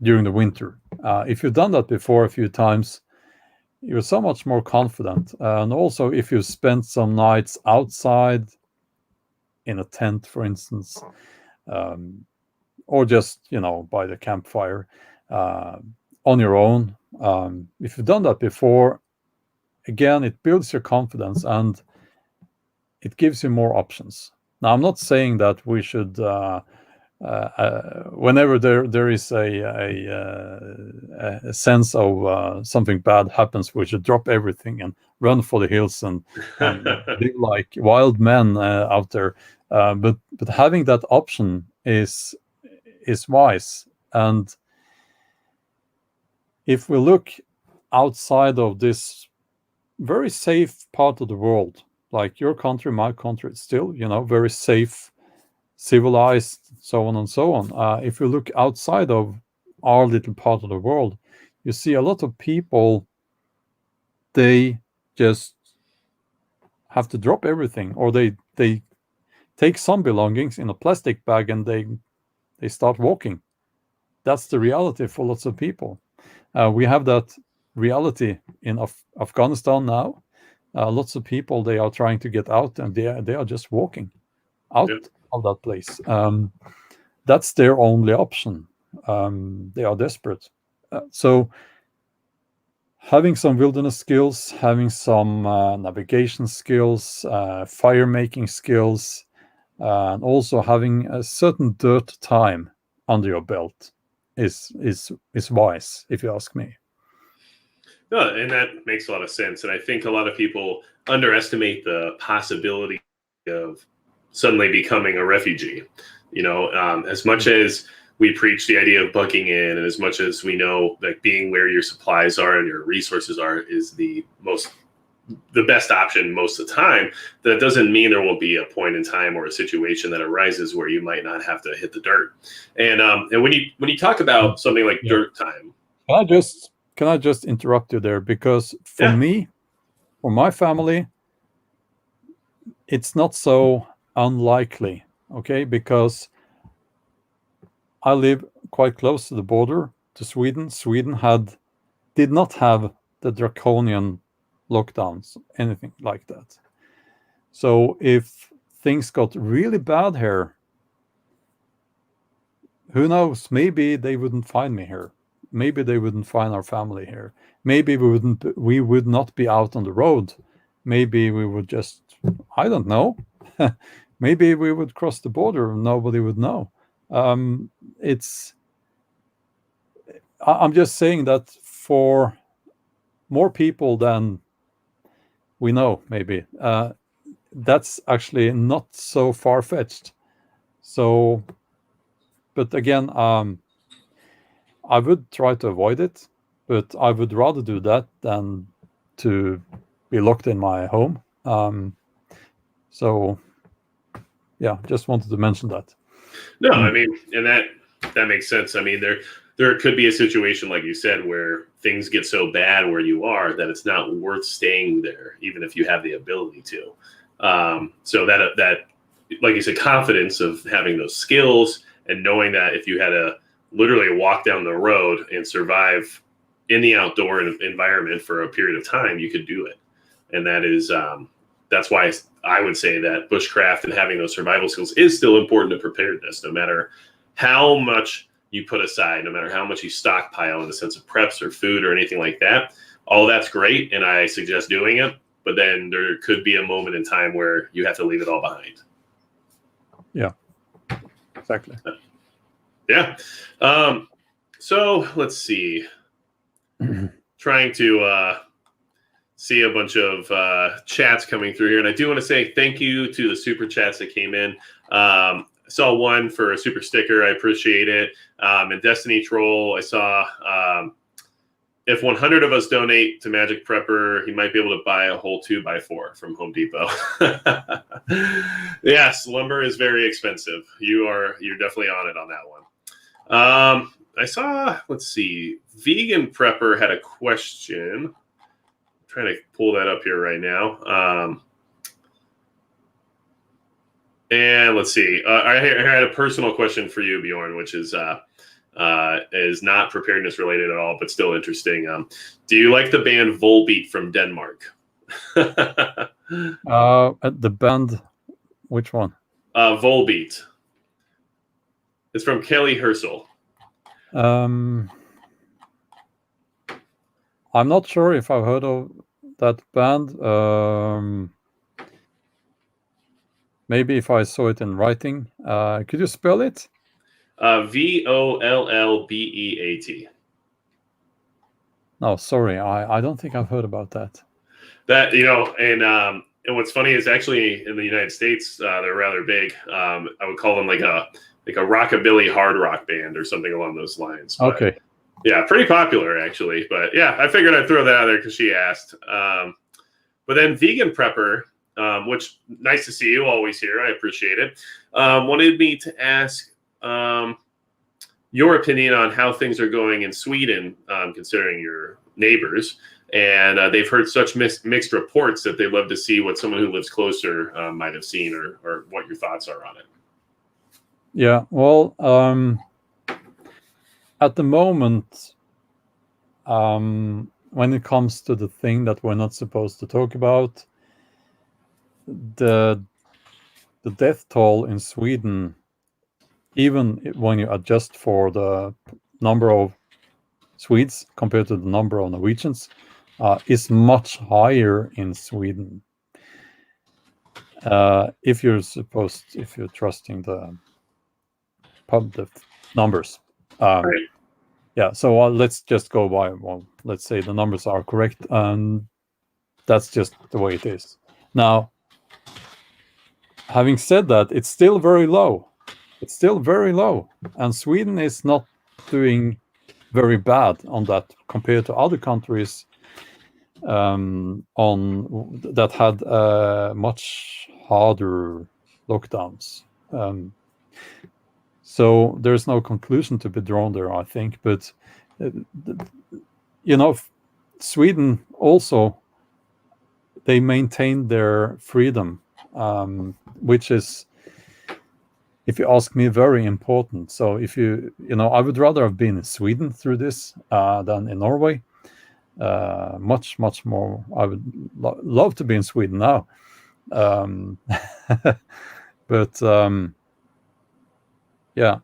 during the winter. If you've done that before a few times, you're so much more confident. And also, if you spend some nights outside in a tent, for instance, or just, by the campfire on your own, if you've done that before, again, it builds your confidence and it gives you more options. Now, I'm not saying that we should, whenever there is a sense of something bad happens, we should drop everything and run for the hills and live like wild men out there. But having that option is wise. And if we look outside of this very safe part of the world, like your country, my country, it's still, very safe, civilized, so on and so on. If you look outside of our little part of the world, you see a lot of people, they just have to drop everything, or they take some belongings in a plastic bag and they start walking. That's the reality for lots of people. We have that reality in Afghanistan now. Lots of people, they are trying to get out, and they are just walking out of that place. That's their only option. They are desperate. So having some wilderness skills, having some navigation skills, fire making skills, and also having a certain dirt time under your belt is wise, if you ask me. No, and that makes a lot of sense. And I think a lot of people underestimate the possibility of suddenly becoming a refugee. As much as we preach the idea of bucking in, and as much as we know that being where your supplies are and your resources are is the best option most of the time, that doesn't mean there won't be a point in time or a situation that arises where you might not have to hit the dirt. And when you talk about something like dirt time, can I just interrupt you there? Because for me, for my family, it's not so unlikely, okay? Because I live quite close to the border to Sweden. Sweden did not have the draconian lockdowns, anything like that. So if things got really bad here, who knows? Maybe they wouldn't find me here. Maybe they wouldn't find our family here. Maybe we would not be out on the road. Maybe we would just, I don't know. Maybe we would cross the border and nobody would know. I'm just saying that for more people than we know, maybe, that's actually not so far-fetched. So, but again, I would try to avoid it, but I would rather do that than to be locked in my home. So, yeah, just wanted to mention that. No, I mean, and that makes sense. I mean, there could be a situation, like you said, where things get so bad where you are that it's not worth staying there, even if you have the ability to. So that, like you said, confidence of having those skills and knowing that if you had to literally walk down the road and survive in the outdoor environment for a period of time, you could do it. And that is, that's why I would say that bushcraft and having those survival skills is still important to preparedness, no matter how much you put aside, no matter how much you stockpile in the sense of preps or food or anything like that. All that's great, and I suggest doing it. but then there could be a moment in time where you have to leave it all behind. Yeah, exactly. Yeah. So let's see. Trying to see a bunch of chats coming through here. And I do want to say thank you to the super chats that came in. I saw one for a super sticker. I appreciate it. And Destiny Troll, I saw if 100 of us donate to Magic Prepper, he might be able to buy a whole 2x4 from Home Depot. Yes, lumber is very expensive. You're definitely on it on that one. I saw, let's see, Vegan Prepper had a question. I'm trying to pull that up here right now. And let's see. I had a personal question for you, Bjorn, which is not preparedness related at all, but still interesting. Do you like the band Volbeat from Denmark? The band, which one? Volbeat. It's from Kelly Herschel. I'm not sure if I've heard of that band. Maybe if I saw it in writing. Could you spell it? Vollbeat. No, sorry, I don't think I've heard about that. That, and what's funny is actually in the United States, they're rather big. I would call them like a rockabilly hard rock band or something along those lines. But, okay. Yeah, pretty popular actually. But yeah, I figured I'd throw that out there because she asked. But then Vegan Prepper, which nice to see you always here. I appreciate it. Wanted me to ask your opinion on how things are going in Sweden, considering your neighbors. And they've heard such mixed reports that they'd love to see what someone who lives closer might have seen or what your thoughts are on it. Yeah, well, at the moment, when it comes to the thing that we're not supposed to talk about, the death toll in Sweden, even when you adjust for the number of Swedes compared to the number of Norwegians, is much higher in Sweden. If you're trusting the numbers. Right. Yeah, so let's just go by, let's say the numbers are correct, and that's just the way it is. Now, having said that, it's still very low. It's still very low, and Sweden is not doing very bad on that compared to other countries that had much harder lockdowns. So there's no conclusion to be drawn there, I think. But Sweden also, they maintain their freedom, which is, if you ask me, very important. So if I would rather have been in Sweden through this than in Norway. Much more. I would love to be in Sweden now. But yeah,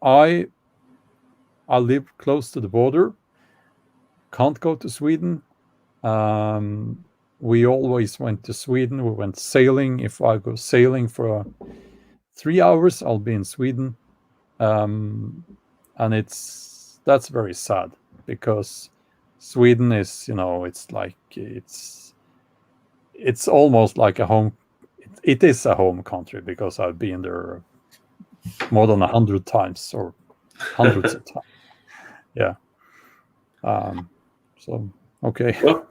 I live close to the border. Can't go to Sweden. We always went to Sweden. We went sailing. If I go sailing for 3 hours, I'll be in Sweden. And that's very sad, because Sweden is, it's almost like a home. It is a home country, because I've been there more than 100 times or hundreds of times. Yeah. So, okay. Well,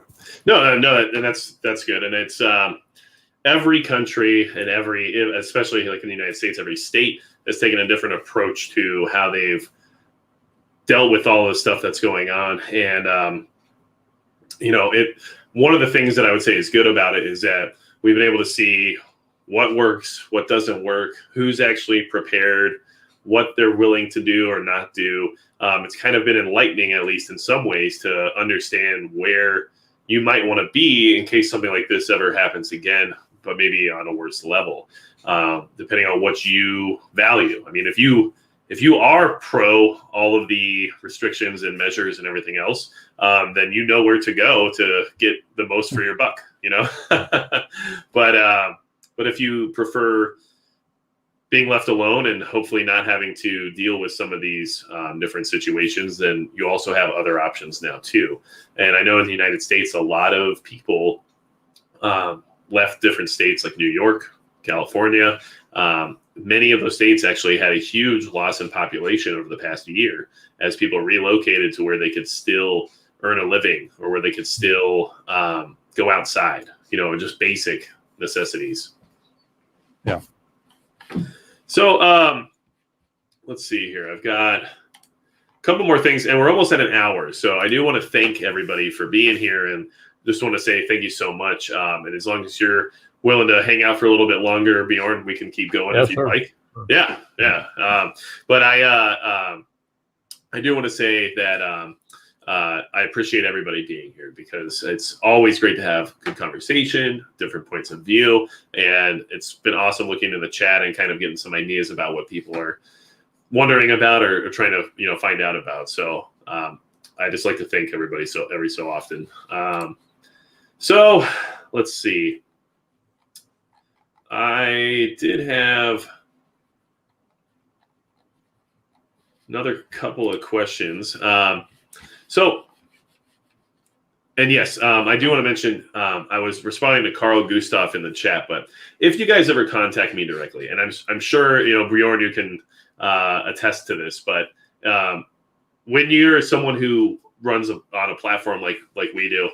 no, and that's good. And it's every country and especially like in the United States, every state has taken a different approach to how they've dealt with all this stuff that's going on. And, one of the things that I would say is good about it is that we've been able to see what works, what doesn't work, who's actually prepared, what they're willing to do or not do. It's kind of been enlightening, at least in some ways, to understand where you might want to be in case something like this ever happens again, but maybe on a worse level, depending on what you value. I mean, if you are pro all of the restrictions and measures and everything else, then you know where to go to get the most for your buck. But if you prefer being left alone and hopefully not having to deal with some of these different situations, then you also have other options now too. And I know in the United States, a lot of people left different states like New York, California. Many of those states actually had a huge loss in population over the past year as people relocated to where they could still earn a living or where they could still go outside, just basic necessities. Yeah. So let's see here. I've got a couple more things, and we're almost at an hour. So I do want to thank everybody for being here, and just want to say thank you so much. And as long as you're willing to hang out for a little bit longer, Bjorn, we can keep going if you'd like. Sure. Yeah. But I do want to say that I appreciate everybody being here because it's always great to have good conversation, different points of view, and it's been awesome looking in the chat and kind of getting some ideas about what people are wondering about or trying to find out about. So I just like to thank everybody every so often. So let's see. I did have another couple of questions. And yes, I do want to mention, I was responding to Carl Gustav in the chat, but if you guys ever contact me directly, and I'm sure, Bjorn, you can attest to this, but when you're someone who runs on a platform like we do,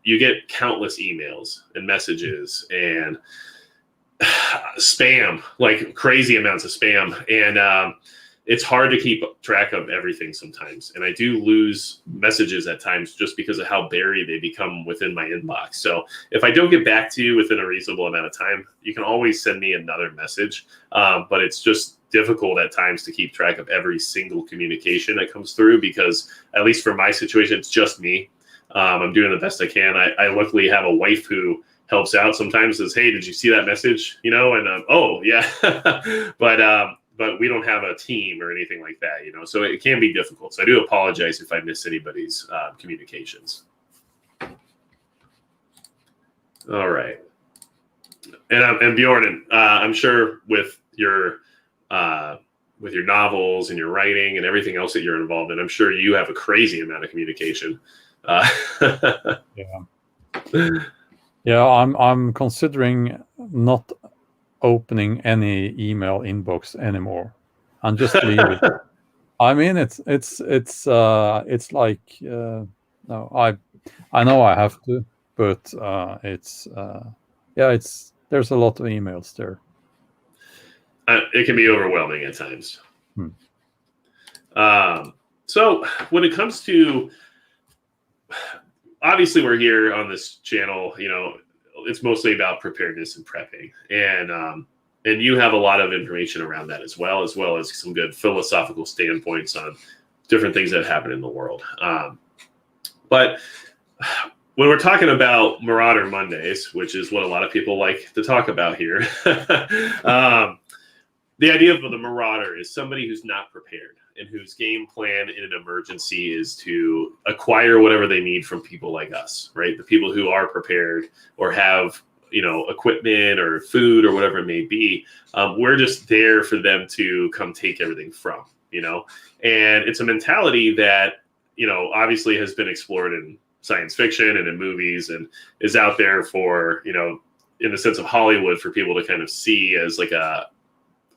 you get countless emails and messages and spam, like crazy amounts of spam. And it's hard to keep track of everything sometimes. And I do lose messages at times just because of how buried they become within my inbox. So if I don't get back to you within a reasonable amount of time, you can always send me another message. But it's just difficult at times to keep track of every single communication that comes through because, at least for my situation, it's just me. I'm doing the best I can. I luckily have a wife who helps out sometimes, says, hey, did you see that message? And oh, yeah. But we don't have a team or anything like that, so it can be difficult. So I do apologize if I miss anybody's communications. All right. And Bjorn, I'm sure with your novels and your writing and everything else that you're involved in, I'm sure you have a crazy amount of communication. Yeah, I'm considering not opening any email inbox anymore and just leave it. I mean, it's like no, I know I have to, but there's a lot of emails there. It can be overwhelming at times. So when it comes to, obviously we're here on this channel, it's mostly about preparedness and prepping, and you have a lot of information around that as well as some good philosophical standpoints on different things that happen in the world. But when we're talking about Marauder Mondays, which is what a lot of people like to talk about here, the idea of the marauder is somebody who's not prepared and whose game plan in an emergency is to acquire whatever they need from people like us, right? The people who are prepared or have, equipment or food or whatever it may be. We're just there for them to come take everything from, and it's a mentality that, obviously has been explored in science fiction and in movies and is out there for, in the sense of Hollywood, for people to kind of see as like a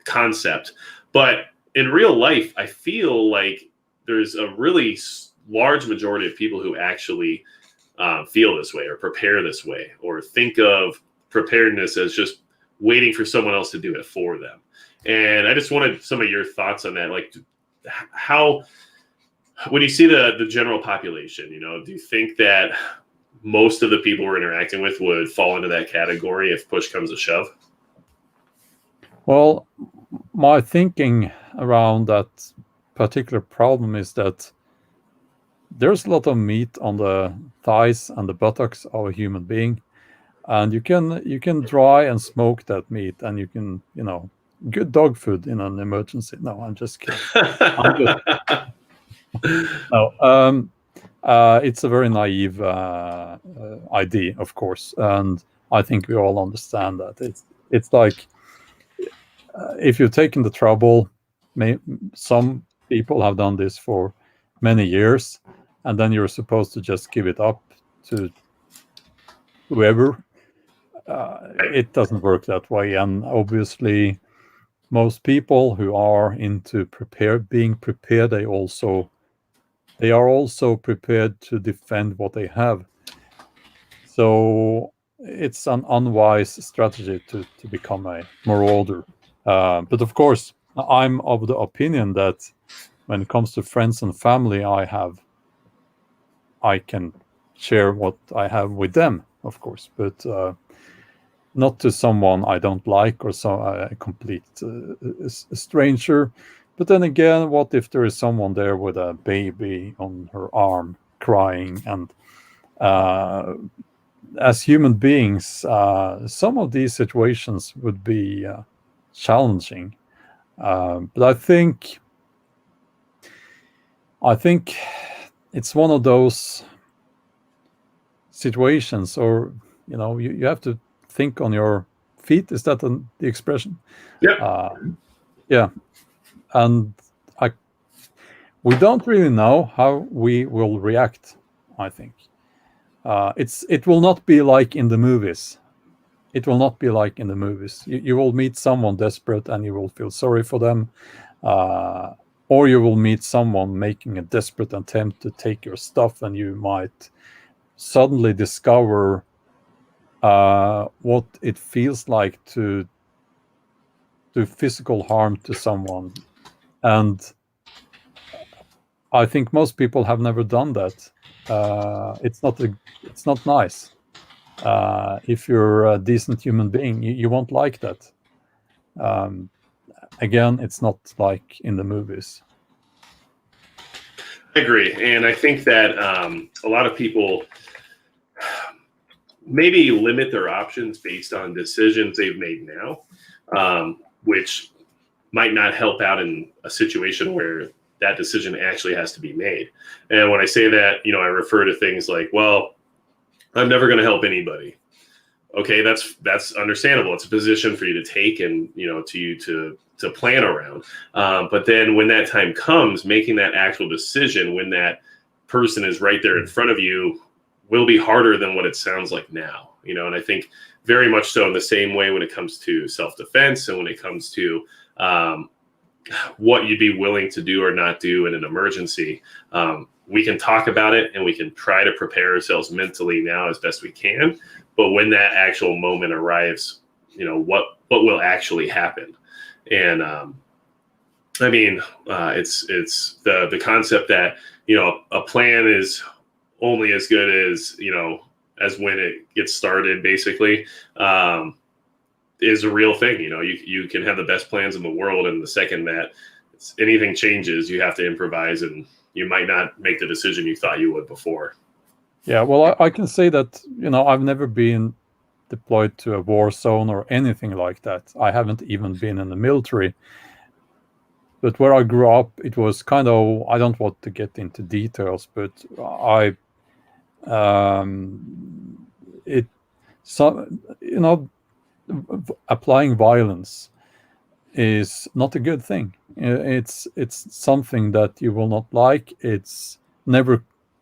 concept. But in real life, I feel like there's a really large majority of people who actually feel this way or prepare this way or think of preparedness as just waiting for someone else to do it for them. And I just wanted some of your thoughts on that. Like, how, when you see the general population, do you think that most of the people we're interacting with would fall into that category if push comes to shove? Well, my thinking around that particular problem is that there's a lot of meat on the thighs and the buttocks of a human being, and you can dry and smoke that meat, and you can, good dog food in an emergency. No, I'm just kidding. No, It's a very naive idea, of course, and I think we all understand that. It's like if you've taken the trouble, some people have done this for many years, and then you're supposed to just give it up to whoever. It doesn't work that way, and obviously, most people who are into being prepared, they are also prepared to defend what they have. So it's an unwise strategy to become a marauder. But of course, I'm of the opinion that when it comes to friends and family, I can share what I have with them, of course, but not to someone I don't like or a complete stranger. But then again, what if there is someone there with a baby on her arm crying? And as human beings, some of these situations would be challenging. But I think it's one of those situations, or you have to think on your feet. Is that the expression? Yeah. Yeah. And we don't really know how we will react, I think. It will not be like in the movies. It will not be like in the movies. You will meet someone desperate and you will feel sorry for them. Or you will meet someone making a desperate attempt to take your stuff, and you might suddenly discover what it feels like to do physical harm to someone. And I think most people have never done that. It's not nice. If you're a decent human being, you won't like that. Again, it's not like in the movies. I agree. And I think that a lot of people maybe limit their options based on decisions they've made now, which might not help out in a situation where that decision actually has to be made. And when I say that, I refer to things like, well, I'm never going to help anybody. Okay, that's understandable. It's a position for you to take, and to plan around. But then when that time comes, making that actual decision when that person is right there in front of you will be harder than what it sounds like now. And I think very much so in the same way when it comes to self-defense, and when it comes to what you'd be willing to do or not do in an emergency. We can talk about it, and we can try to prepare ourselves mentally now as best we can. But when that actual moment arrives, what will actually happen? And it's the concept that a plan is only as good as when it gets started. Basically, is a real thing. You can have the best plans in the world, and the second that anything changes, you have to improvise, and you might not make the decision you thought you would before. Yeah, well, I can say that, I've never been deployed to a war zone or anything like that. I haven't even been in the military. But where I grew up, it was kind of, I don't want to get into details, but applying violence is not a good thing. It's something that you will not like. It's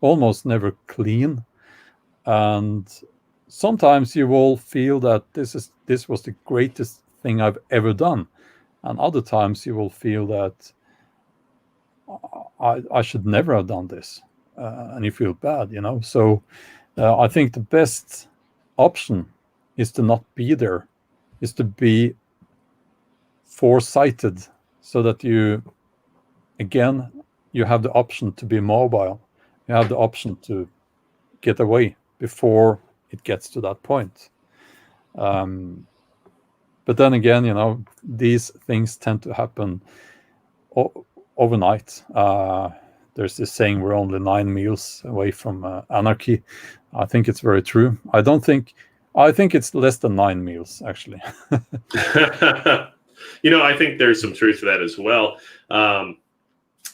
almost never clean, and sometimes you will feel that this was the greatest thing I've ever done, and other times you will feel that I should never have done this, and you feel bad. So I think the best option is to not be there, is to be foresighted, so that you have the option to be mobile. You have the option to get away before it gets to that point. But then again, these things tend to happen overnight. There's this saying, we're only 9 meals away from anarchy. I think it's very true. I think it's less than 9 meals, actually. I think there's some truth to that as well.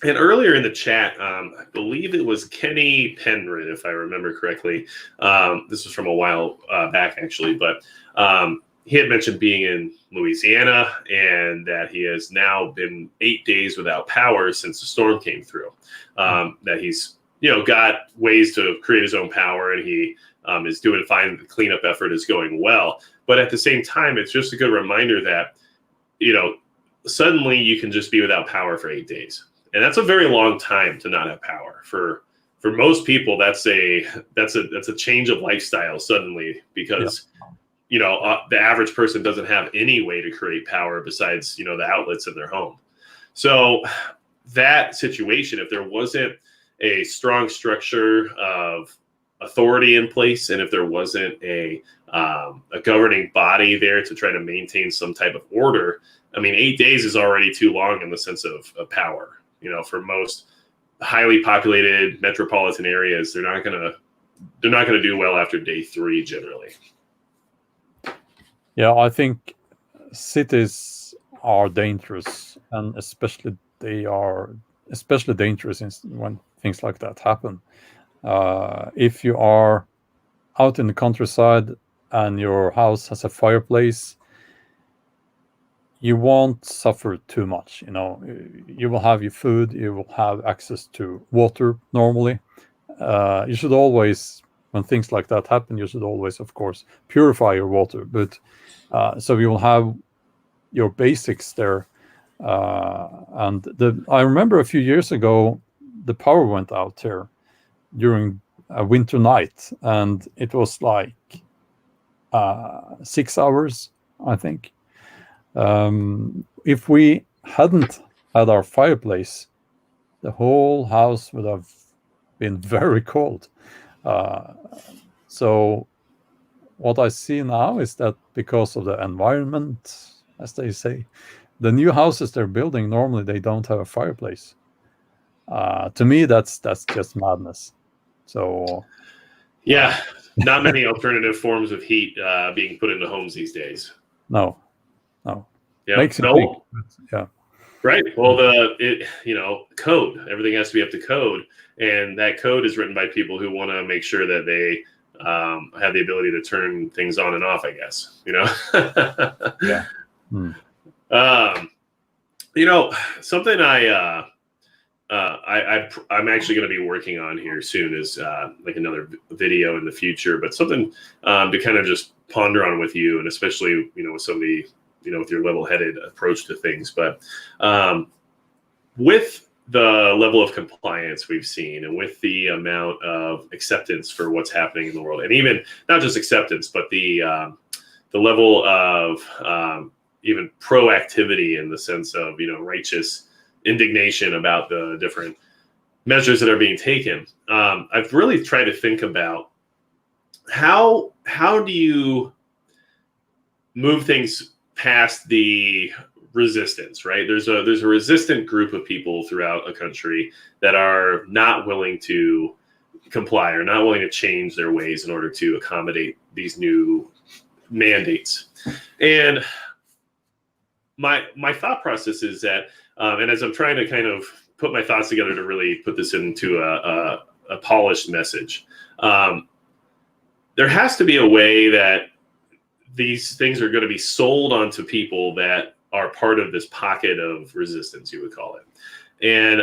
And earlier in the chat, I believe it was Kenny Penrod, if I remember correctly. This was from a while back, actually, but he had mentioned being in Louisiana and that he has now been 8 days without power since the storm came through. That he's, got ways to create his own power, and he is doing fine. The cleanup effort is going well. But at the same time, it's just a good reminder that, suddenly you can just be without power for 8 days. And that's a very long time to not have power. For most people, that's a change of lifestyle suddenly, because the average person doesn't have any way to create power besides the outlets in their home. So that situation, if there wasn't a strong structure of authority in place, and if there wasn't a governing body there to try to maintain some type of order, 8 days is already too long in the sense of power. For most highly populated metropolitan areas, they're not gonna do well after day 3 generally. Yeah, I think cities are dangerous, and especially dangerous when things like that happen. If you are out in the countryside and your house has a fireplace, you won't suffer too much. You will have your food, you will have access to water normally. You should always, when things like that happen, you should always, of course, purify your water. But so you will have your basics there. And I remember a few years ago, the power went out here during a winter night, and it was like 6 hours, I think. If we hadn't had our fireplace, the whole house would have been very cold. So what I see now is that because of the environment, as they say, the new houses they're building, normally they don't have a fireplace. To me, that's just madness. So yeah, not many alternative forms of heat being put into homes these days. No. Yeah, Makes it big. Yeah. Right. Well, code. Everything has to be up to code, and that code is written by people who want to make sure that they have the ability to turn things on and off, I guess. Yeah. Something I'm actually going to be working on here soon is like another video in the future, but something to kind of just ponder on with you, and especially with somebody with your level-headed approach to things. But with the level of compliance we've seen, and with the amount of acceptance for what's happening in the world, and even not just acceptance, but the level of even proactivity in the sense of righteous indignation about the different measures that are being taken, I've really tried to think about how do you move things past the resistance, right? There's a resistant group of people throughout a country that are not willing to comply or not willing to change their ways in order to accommodate these new mandates. And my thought process is that, and as I'm trying to kind of put my thoughts together to really put this into a polished message, there has to be a way that these things are going to be sold onto people that are part of this pocket of resistance, you would call it. And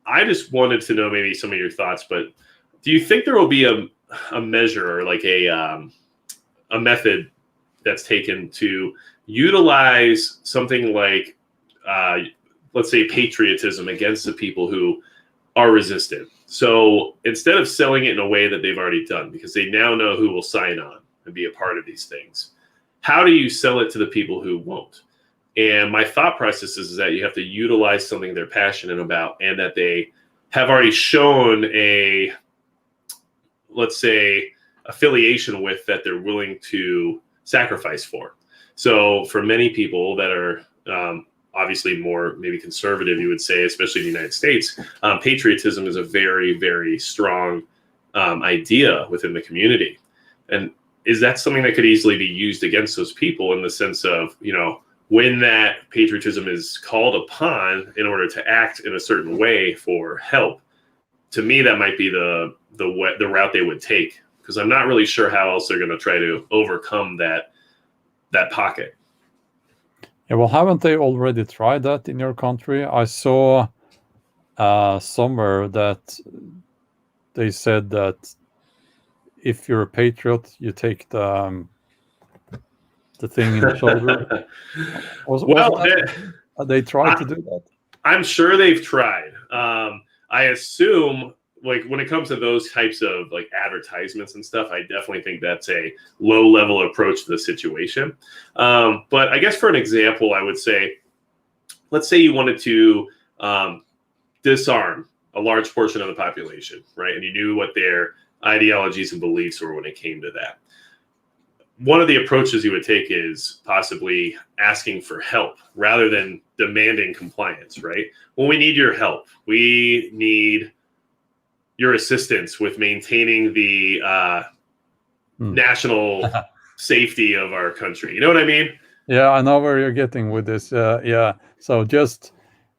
I just wanted to know maybe some of your thoughts, but do you think there will be a measure or like a method that's taken to utilize something like, let's say, patriotism against the people who are resistant? So instead of selling it in a way that they've already done, because they now know who will sign on and be a part of these things, how do you sell it to the people who won't? And my thought process is that you have to utilize something they're passionate about and that they have already shown a, let's say, affiliation with, that they're willing to sacrifice for. So for many people that are obviously more maybe conservative, you would say, especially in the United States, patriotism is a very, very strong idea within the community. And is that something that could easily be used against those people in the sense of, when that patriotism is called upon in order to act in a certain way for help, to me that might be the route they would take, because I'm not really sure how else they're going to try to overcome that pocket. Yeah, well, haven't they already tried that in your country? I saw somewhere that they said that if you're a patriot, you take the thing in the shoulder. They tried to do that? I'm sure they've tried. I assume, like, when it comes to those types of like advertisements and stuff, I definitely think that's a low level approach to the situation. But I guess for an example, I would say, let's say you wanted to disarm a large portion of the population, right? And you knew what their ideologies and beliefs were when it came to that. One of the approaches you would take is possibly asking for help rather than demanding compliance, right? Well, we need your help. We need your assistance with maintaining the national safety of our country. You know what I mean? Yeah, I know where you're getting with this. Yeah. So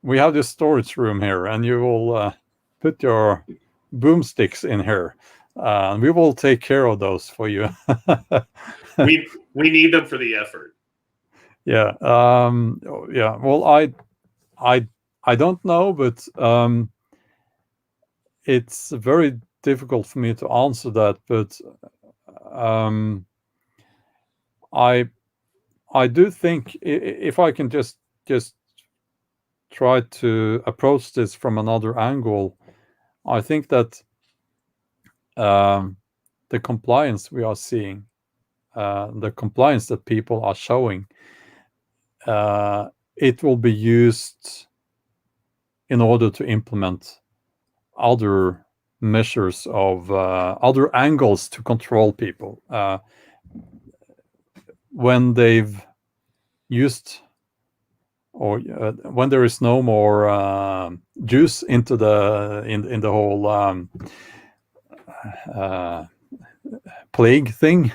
we have this storage room here, and you will put your boomsticks in here. We will take care of those for you. we need them for the effort. Yeah. Yeah. Well, I don't know, but it's very difficult for me to answer that. But I do think if I can just try to approach this from another angle, I think that the compliance we are seeing, the compliance that people are showing, it will be used in order to implement other measures of other angles to control people. When they've used, or when there is no more juice into in the whole plague thing,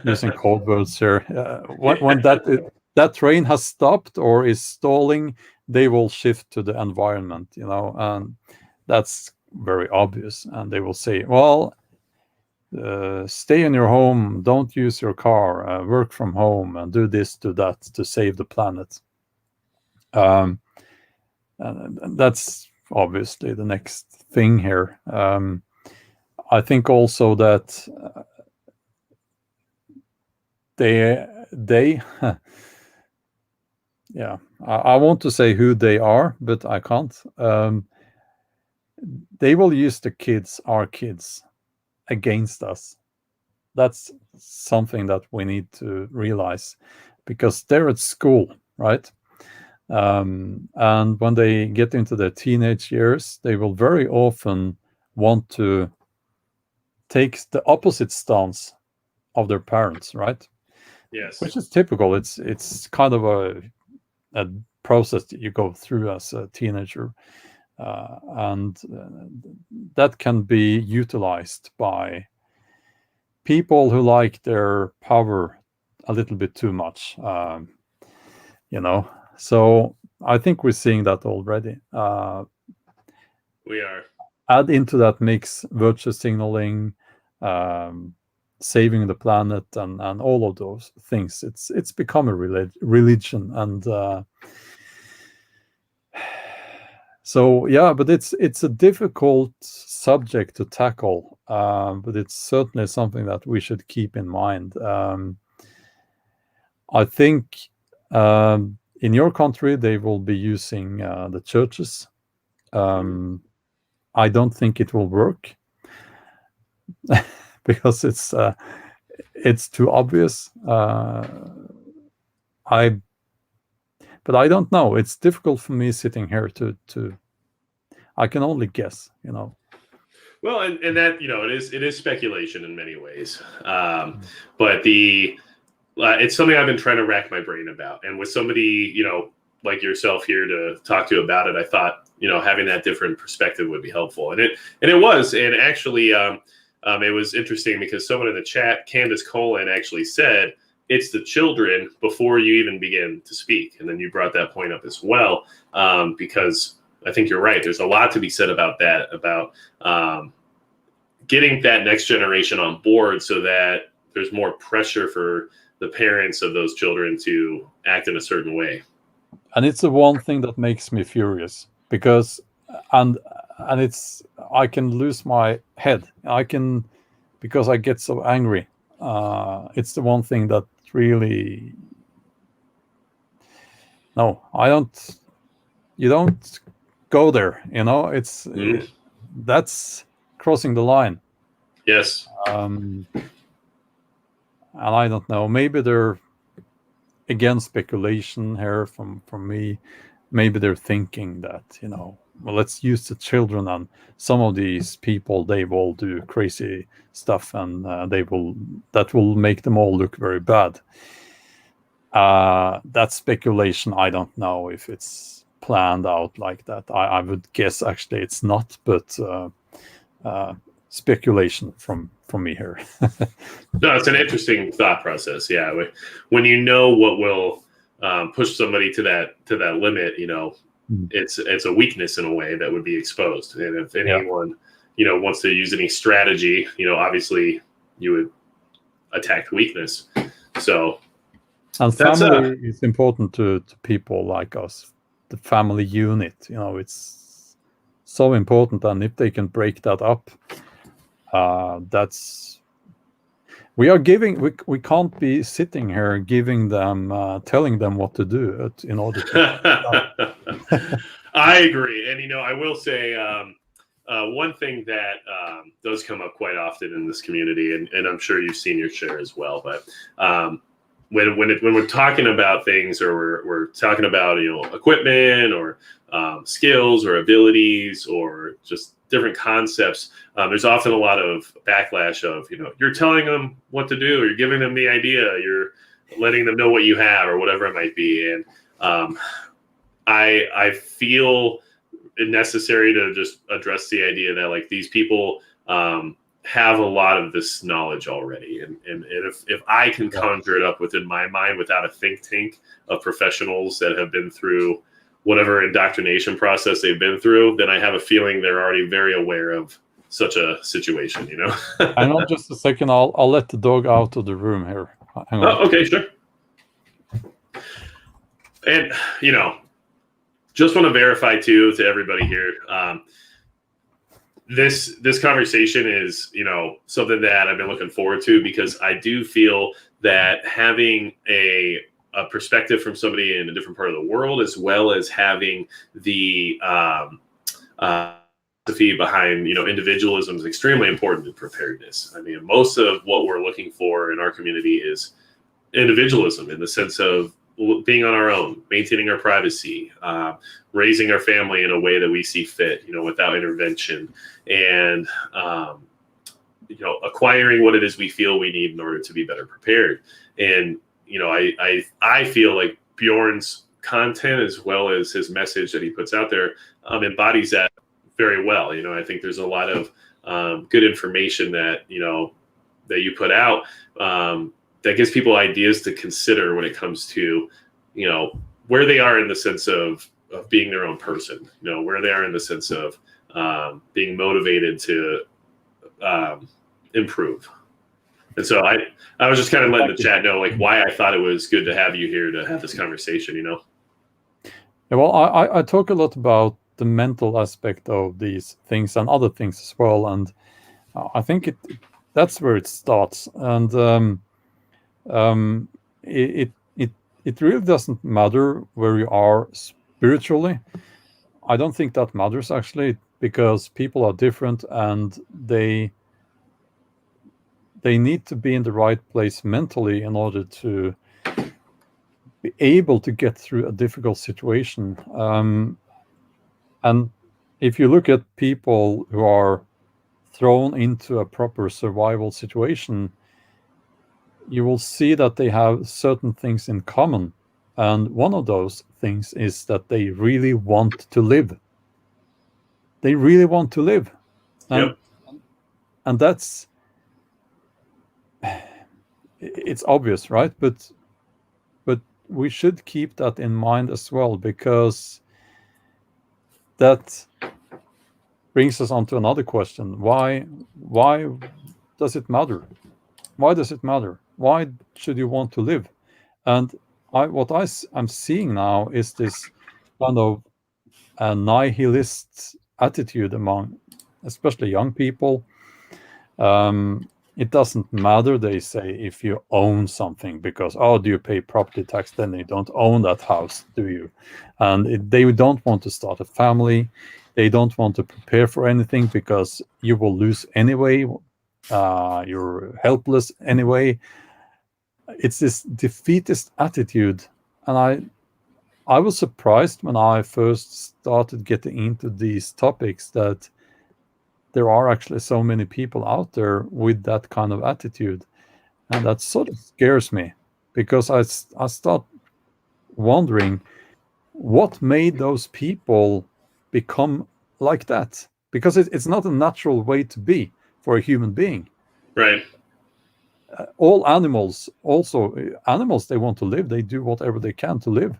using cold words here. When that train has stopped or is stalling, they will shift to the environment, and that's very obvious. And they will say, well, stay in your home, don't use your car, work from home, and do this, do that to save the planet. And that's obviously the next thing here. I think also that they yeah, I want to say who they are, but I can't. They will use our kids, against us. That's something that we need to realize, because they're at school, right? And when they get into their teenage years, they will very often want to take the opposite stance of their parents, right? Yes. Which is typical. It's kind of a process that you go through as a teenager, and that can be utilized by people who like their power a little bit too much, So I think we're seeing that already. We are. Add into that mix virtue signaling, saving the planet, and all of those things. It's become a religion, and so yeah. But it's a difficult subject to tackle, but it's certainly something that we should keep in mind. I think in your country they will be using the churches. I don't think it will work because it's too obvious. But I don't know. It's difficult for me sitting here to I can only guess, Well, and that, it is speculation in many ways. But it's something I've been trying to rack my brain about. And with somebody, like yourself here to talk to about it, I thought, having that different perspective would be helpful. And it was. And actually, it was interesting because someone in the chat, Candace Colin, actually said, it's the children before you even begin to speak. And then you brought that point up as well, because I think you're right. There's a lot to be said about that, about getting that next generation on board so that there's more pressure for the parents of those children to act in a certain way. And it's the one thing that makes me furious, because and it's, I can lose my head. Because I get so angry. It's the one thing that really, no, I don't. You don't go there. It's that's crossing the line. Yes. And I don't know. Maybe they're, again, speculation here from me. Maybe they're thinking that, well, let's use the children, and some of these people, they will do crazy stuff, and that will make them all look very bad. That's speculation. I don't know if it's planned out like that. I would guess actually it's not, but speculation from me here. No, it's an interesting thought process. Yeah, when you know what will push somebody to that limit, it's a weakness in a way that would be exposed. And if anyone, wants to use any strategy, obviously you would attack the weakness. So, and family is important to people like us. The family unit, it's so important. And if they can break that up, that's, we can't be sitting here giving them, telling them what to do in order to. I agree. And, I will say one thing that does come up quite often in this community, and I'm sure you've seen your share as well, but when we're talking about things, or we're talking about, equipment or skills or abilities or just different concepts, there's often a lot of backlash of, you're telling them what to do, or you're giving them the idea, you're letting them know what you have, or whatever it might be. And I feel it necessary to just address the idea that, like, these people have a lot of this knowledge already. And if I can conjure it up within my mind without a think tank of professionals that have been through whatever indoctrination process they've been through, then I have a feeling they're already very aware of such a situation, Hang on just a second. I'll let the dog out of the room here. Hang on. Oh, okay, sure. And, just want to verify too, to everybody here, this conversation is, something that I've been looking forward to, because I do feel that having a perspective from somebody in a different part of the world, as well as having the philosophy behind, individualism, is extremely important in preparedness. I mean, most of what we're looking for in our community is individualism, in the sense of being on our own, maintaining our privacy, raising our family in a way that we see fit, without intervention, and acquiring what it is we feel we need in order to be better prepared. And I feel like Bjorn's content, as well as his message that he puts out there, embodies that very well. I think there's a lot of good information that that you put out, that gives people ideas to consider when it comes to, where they are in the sense of being their own person, where they are in the sense of being motivated to improve. And so I was just kind of letting the chat know, like, why I thought it was good to have you here to have this conversation, Yeah, well, I talk a lot about the mental aspect of these things and other things as well. And I think that's where it starts. And it really doesn't matter where you are spiritually. I don't think that matters, actually, because people are different, and they need to be in the right place mentally in order to be able to get through a difficult situation. And if you look at people who are thrown into a proper survival situation, you will see that they have certain things in common. And one of those things is that they really want to live. They really want to live. And, Yep. and that's, it's obvious, right? But we should keep that in mind as well, because that brings us on to another question. Why does it matter? Why does it matter? Why should you want to live? And I'm seeing now is this kind of a nihilist attitude among especially young people. It doesn't matter, they say, if you own something, because, oh, do you pay property tax? Then you don't own that house, do you? And they don't want to start a family. They don't want to prepare for anything because you will lose anyway. You're helpless anyway. It's this defeatist attitude. And I was surprised when I first started getting into these topics that there are actually so many people out there with that kind of attitude. And that sort of scares me, because I start wondering what made those people become like that, because it's not a natural way to be for a human being. Right. All animals, they want to live. They do whatever they can to live,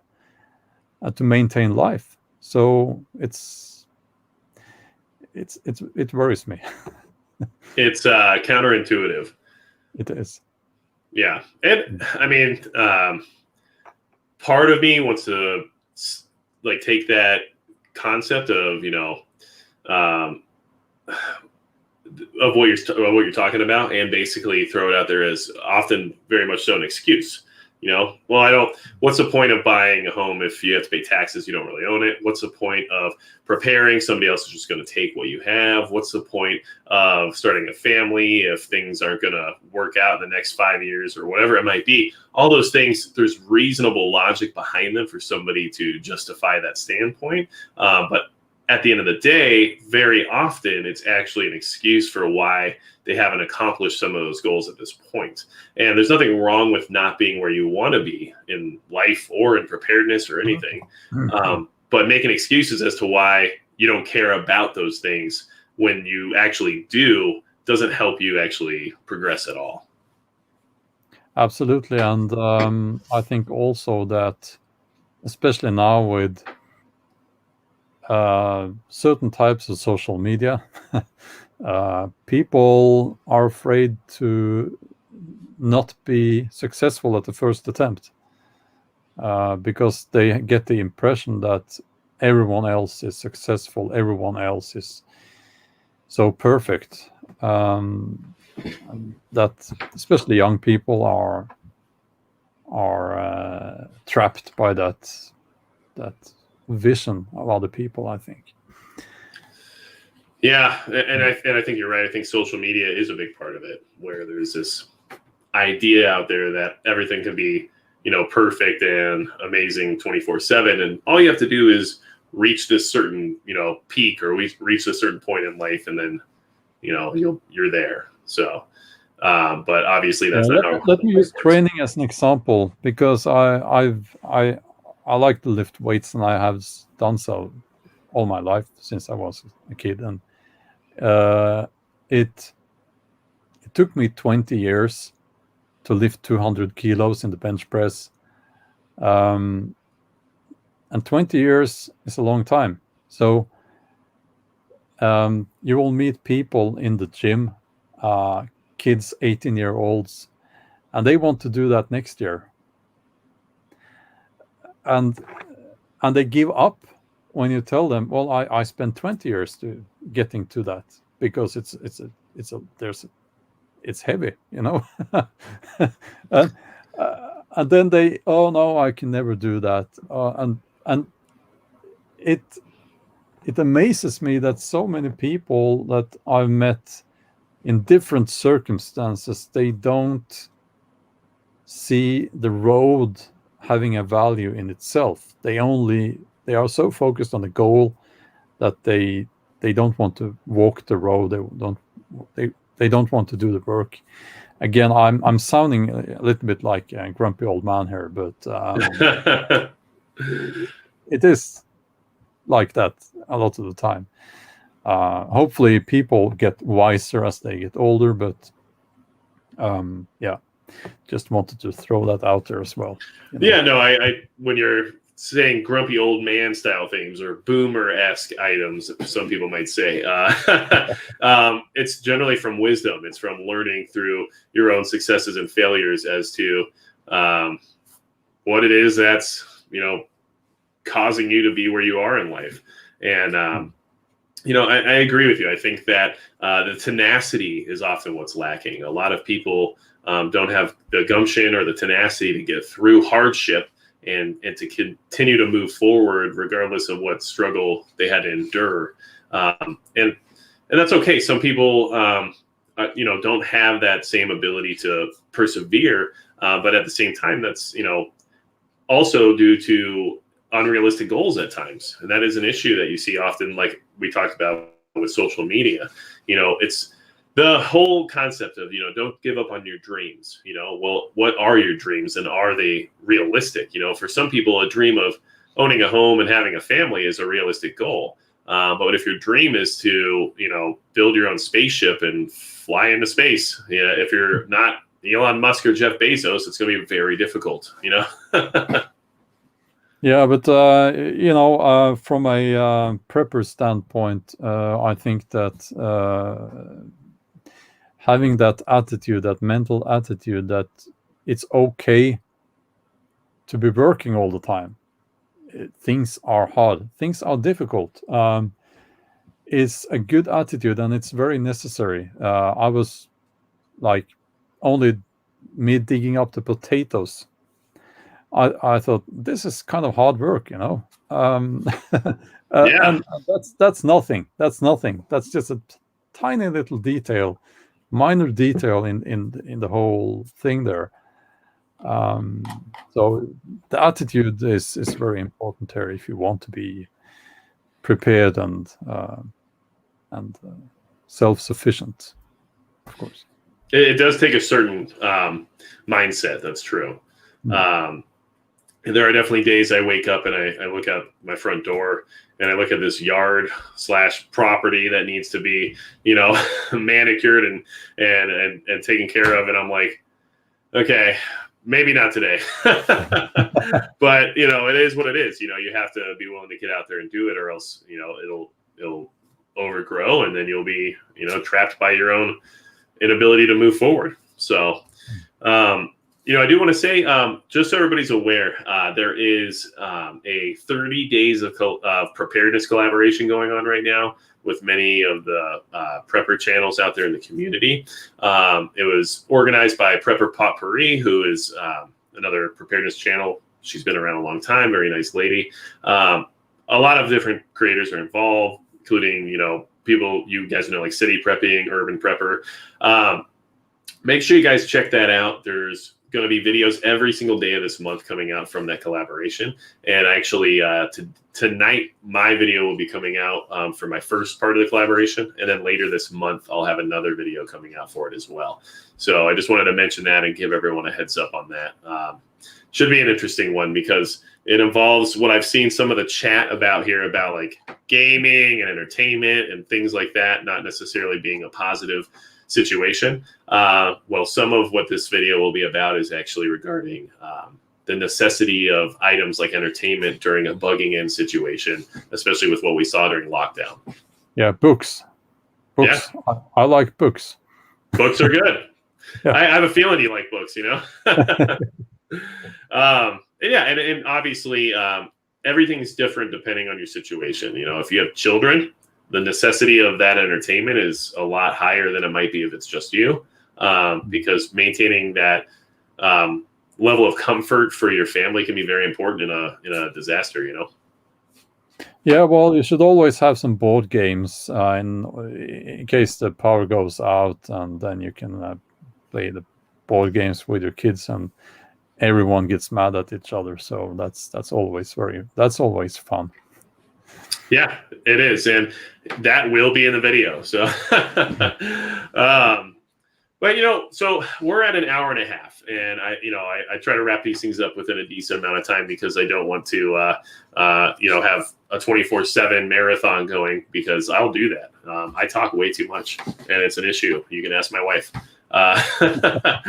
to maintain life. So it worries me. It's counterintuitive. It is. Yeah. And I mean, part of me wants to like take that concept of, of what you're talking about and basically throw it out there as often very much so an excuse. What's the point of buying a home if you have to pay taxes? You don't really own it. What's the point of preparing? Somebody else is just going to take what you have. What's the point of starting a family if things aren't going to work out in the next 5 years or whatever it might be? All those things, there's reasonable logic behind them for somebody to justify that standpoint. But at the end of the day, very often it's actually an excuse for why they haven't accomplished some of those goals at this point. And there's nothing wrong with not being where you want to be in life or in preparedness or anything. But making excuses as to why you don't care about those things when you actually do doesn't help you actually progress at all. Absolutely. And I think also that, especially now with certain types of social media, people are afraid to not be successful at the first attempt, because they get the impression that everyone else is successful, everyone else is so perfect, that especially young people are trapped by that vision of other people, I think. Yeah, and I think you're right. I think social media is a big part of it, where there's this idea out there that everything can be, perfect and amazing 24/7, and all you have to do is reach this certain, peak, or reach a certain point in life, and then, you're there. So, but obviously that's not how. Let me use training as an example, because I like to lift weights, and I have done so all my life since I was a kid, and it took me 20 years to lift 200 kilos in the bench press, and 20 years is a long time. So you will meet people in the gym, kids, 18-year-olds, and they want to do that next year, and they give up when you tell them, well, I spent 20 years to getting to that, because it's heavy, and then they, oh no, I can never do that, and it amazes me that so many people that I've met in different circumstances, they don't see the road having a value in itself. They are so focused on the goal that they don't want to walk the road. They don't want to do the work. Again, I'm sounding a little bit like a grumpy old man here, but it is like that a lot of the time. Hopefully people get wiser as they get older, but yeah, just wanted to throw that out there as well. Yeah, no, I when you're saying grumpy old man style things or boomer-esque items, some people might say, it's generally from wisdom. It's from learning through your own successes and failures as to what it is that's, causing you to be where you are in life. And, I agree with you. I think that the tenacity is often what's lacking. A lot of people don't have the gumption or the tenacity to get through hardship and to continue to move forward regardless of what struggle they had to endure. And that's okay. Some people, don't have that same ability to persevere. But at the same time, that's, also due to unrealistic goals at times. And that is an issue that you see often, like we talked about with social media. It's the whole concept of, don't give up on your dreams. Well, what are your dreams and are they realistic? For some people, a dream of owning a home and having a family is a realistic goal. But if your dream is to, build your own spaceship and fly into space, if you're not Elon Musk or Jeff Bezos, it's going to be very difficult, Yeah, but from a prepper standpoint, I think that having that attitude, that mental attitude, that it's okay to be working all the time. Things are hard. Things are difficult. Is a good attitude, and it's very necessary. I was like only me digging up the potatoes. I thought this is kind of hard work, Yeah. And that's nothing. That's nothing. That's just a tiny little detail, minor detail in the whole thing there. So the attitude is very important here if you want to be prepared and self-sufficient, of course. It does take a certain mindset. That's true. And there are definitely days I wake up and I look out my front door and I look at this yard / property that needs to be, manicured and taken care of. And I'm like, okay, maybe not today, but it is what it is. You have to be willing to get out there and do it, or else, it'll overgrow and then you'll be, trapped by your own inability to move forward. So, I do want to say, just so everybody's aware, there is a 30 days of preparedness collaboration going on right now with many of the prepper channels out there in the community. It was organized by Prepper Potpourri, who is another preparedness channel. She's been around a long time, very nice lady. A lot of different creators are involved, including, people you guys know like City Prepping, Urban Prepper. Make sure you guys check that out. There's going to be videos every single day of this month coming out from that collaboration. And actually tonight, my video will be coming out for my first part of the collaboration. And then later this month, I'll have another video coming out for it as well. So I just wanted to mention that and give everyone a heads up on that. Should be an interesting one because it involves what I've seen some of the chat about here about like gaming and entertainment and things like that, not necessarily being a positive situation. Well, some of what this video will be about is actually regarding the necessity of items like entertainment during a bugging in situation, especially with what we saw during lockdown. Yeah, books. Yeah. I like books. Books are good. Yeah. I have a feeling you like books, and obviously everything's different depending on your situation. If you have children, the necessity of that entertainment is a lot higher than it might be if it's just you, because maintaining that level of comfort for your family can be very important in a disaster. Yeah, well, you should always have some board games in case the power goes out, and then you can play the board games with your kids, and everyone gets mad at each other. So that's always fun. Yeah, it is, and that will be in the video. So, but so we're at an hour and a half, and I try to wrap these things up within a decent amount of time because I don't want to, have a 24/7 marathon going because I'll do that. I talk way too much, and it's an issue. You can ask my wife. But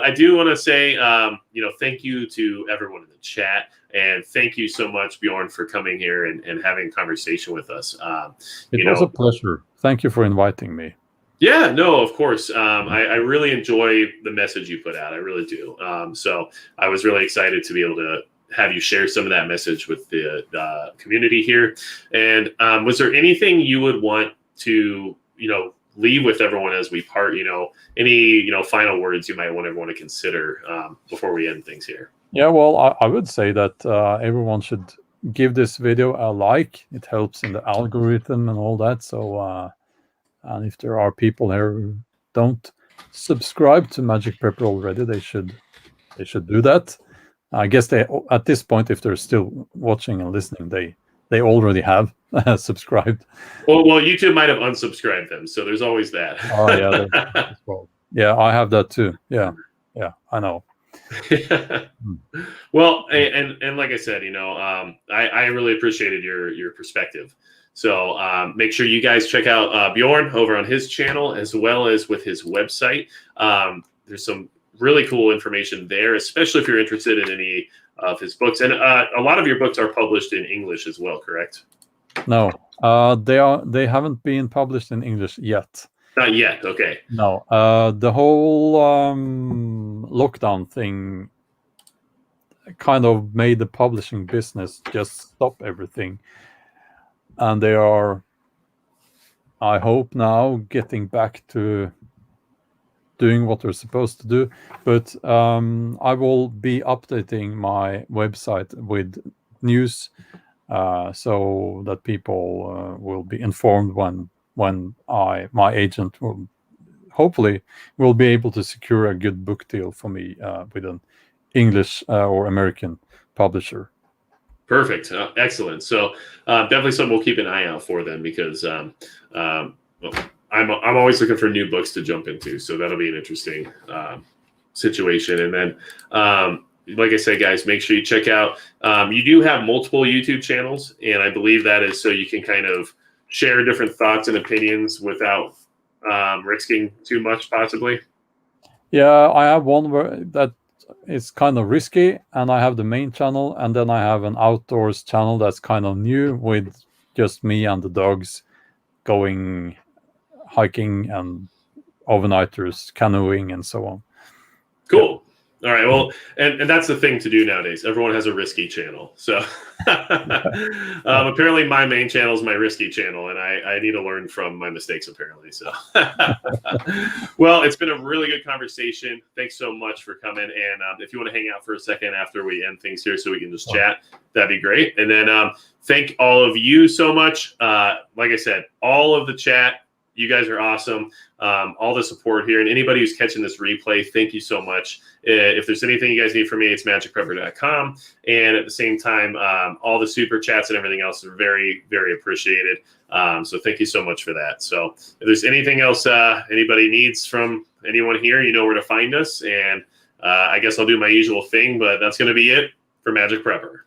I do want to say, thank you to everyone in the chat. And thank you so much, Bjorn, for coming here and having a conversation with us. It was a pleasure. Thank you for inviting me. Yeah, no, of course. I really enjoy the message you put out. I really do. So I was really excited to be able to have you share some of that message with the community here. And was there anything you would want to, leave with everyone as we part? Any final words you might want everyone to consider before we end things here? Yeah, well, I would say that everyone should give this video a like. It helps in the algorithm and all that. So, and if there are people here who don't subscribe to Magic Prepper already, they should do that. I guess they, at this point, if they're still watching and listening, they already have subscribed. Well, YouTube might have unsubscribed them, so there's always that. Oh yeah, yeah, I have that too. Yeah, I know. Well, and like I said, I really appreciated your perspective. So make sure you guys check out Bjorn over on his channel as well as with his website. There's some really cool information there, especially if you're interested in any of his books. And a lot of your books are published in English as well, correct? No, they haven't been published in English yet. Not yet. Okay. No, the whole lockdown thing kind of made the publishing business just stop everything. And they are, I hope now, getting back to doing what they're supposed to do. But I will be updating my website with news so that people will be informed when my agent will hopefully will be able to secure a good book deal for me with an English or American publisher. Perfect. Excellent. So definitely something we'll keep an eye out for then, because I'm always looking for new books to jump into. So that'll be an interesting situation. And then, like I said, guys, make sure you check out, you do have multiple YouTube channels, and I believe that is so you can kind of share different thoughts and opinions without risking too much, possibly. Yeah, I have one that is kind of risky, and I have the main channel, and then I have an outdoors channel that's kind of new with just me and the dogs going hiking and overnighters, canoeing, and so on. Cool. All right. Well, and that's the thing to do nowadays. Everyone has a risky channel. So apparently my main channel is my risky channel, and I need to learn from my mistakes, apparently. So, well, it's been a really good conversation. Thanks so much for coming. And if you want to hang out for a second after we end things here so we can just chat, that'd be great. And then thank all of you so much. Like I said, all of the chat, you guys are awesome. All the support here, and anybody who's catching this replay, thank you so much. If there's anything you guys need from me, it's magicprepper.com. And at the same time, all the super chats and everything else are very, very appreciated. So thank you so much for that. So if there's anything else anybody needs from anyone here, you know where to find us. And I guess I'll do my usual thing, but that's going to be it for Magic Prepper.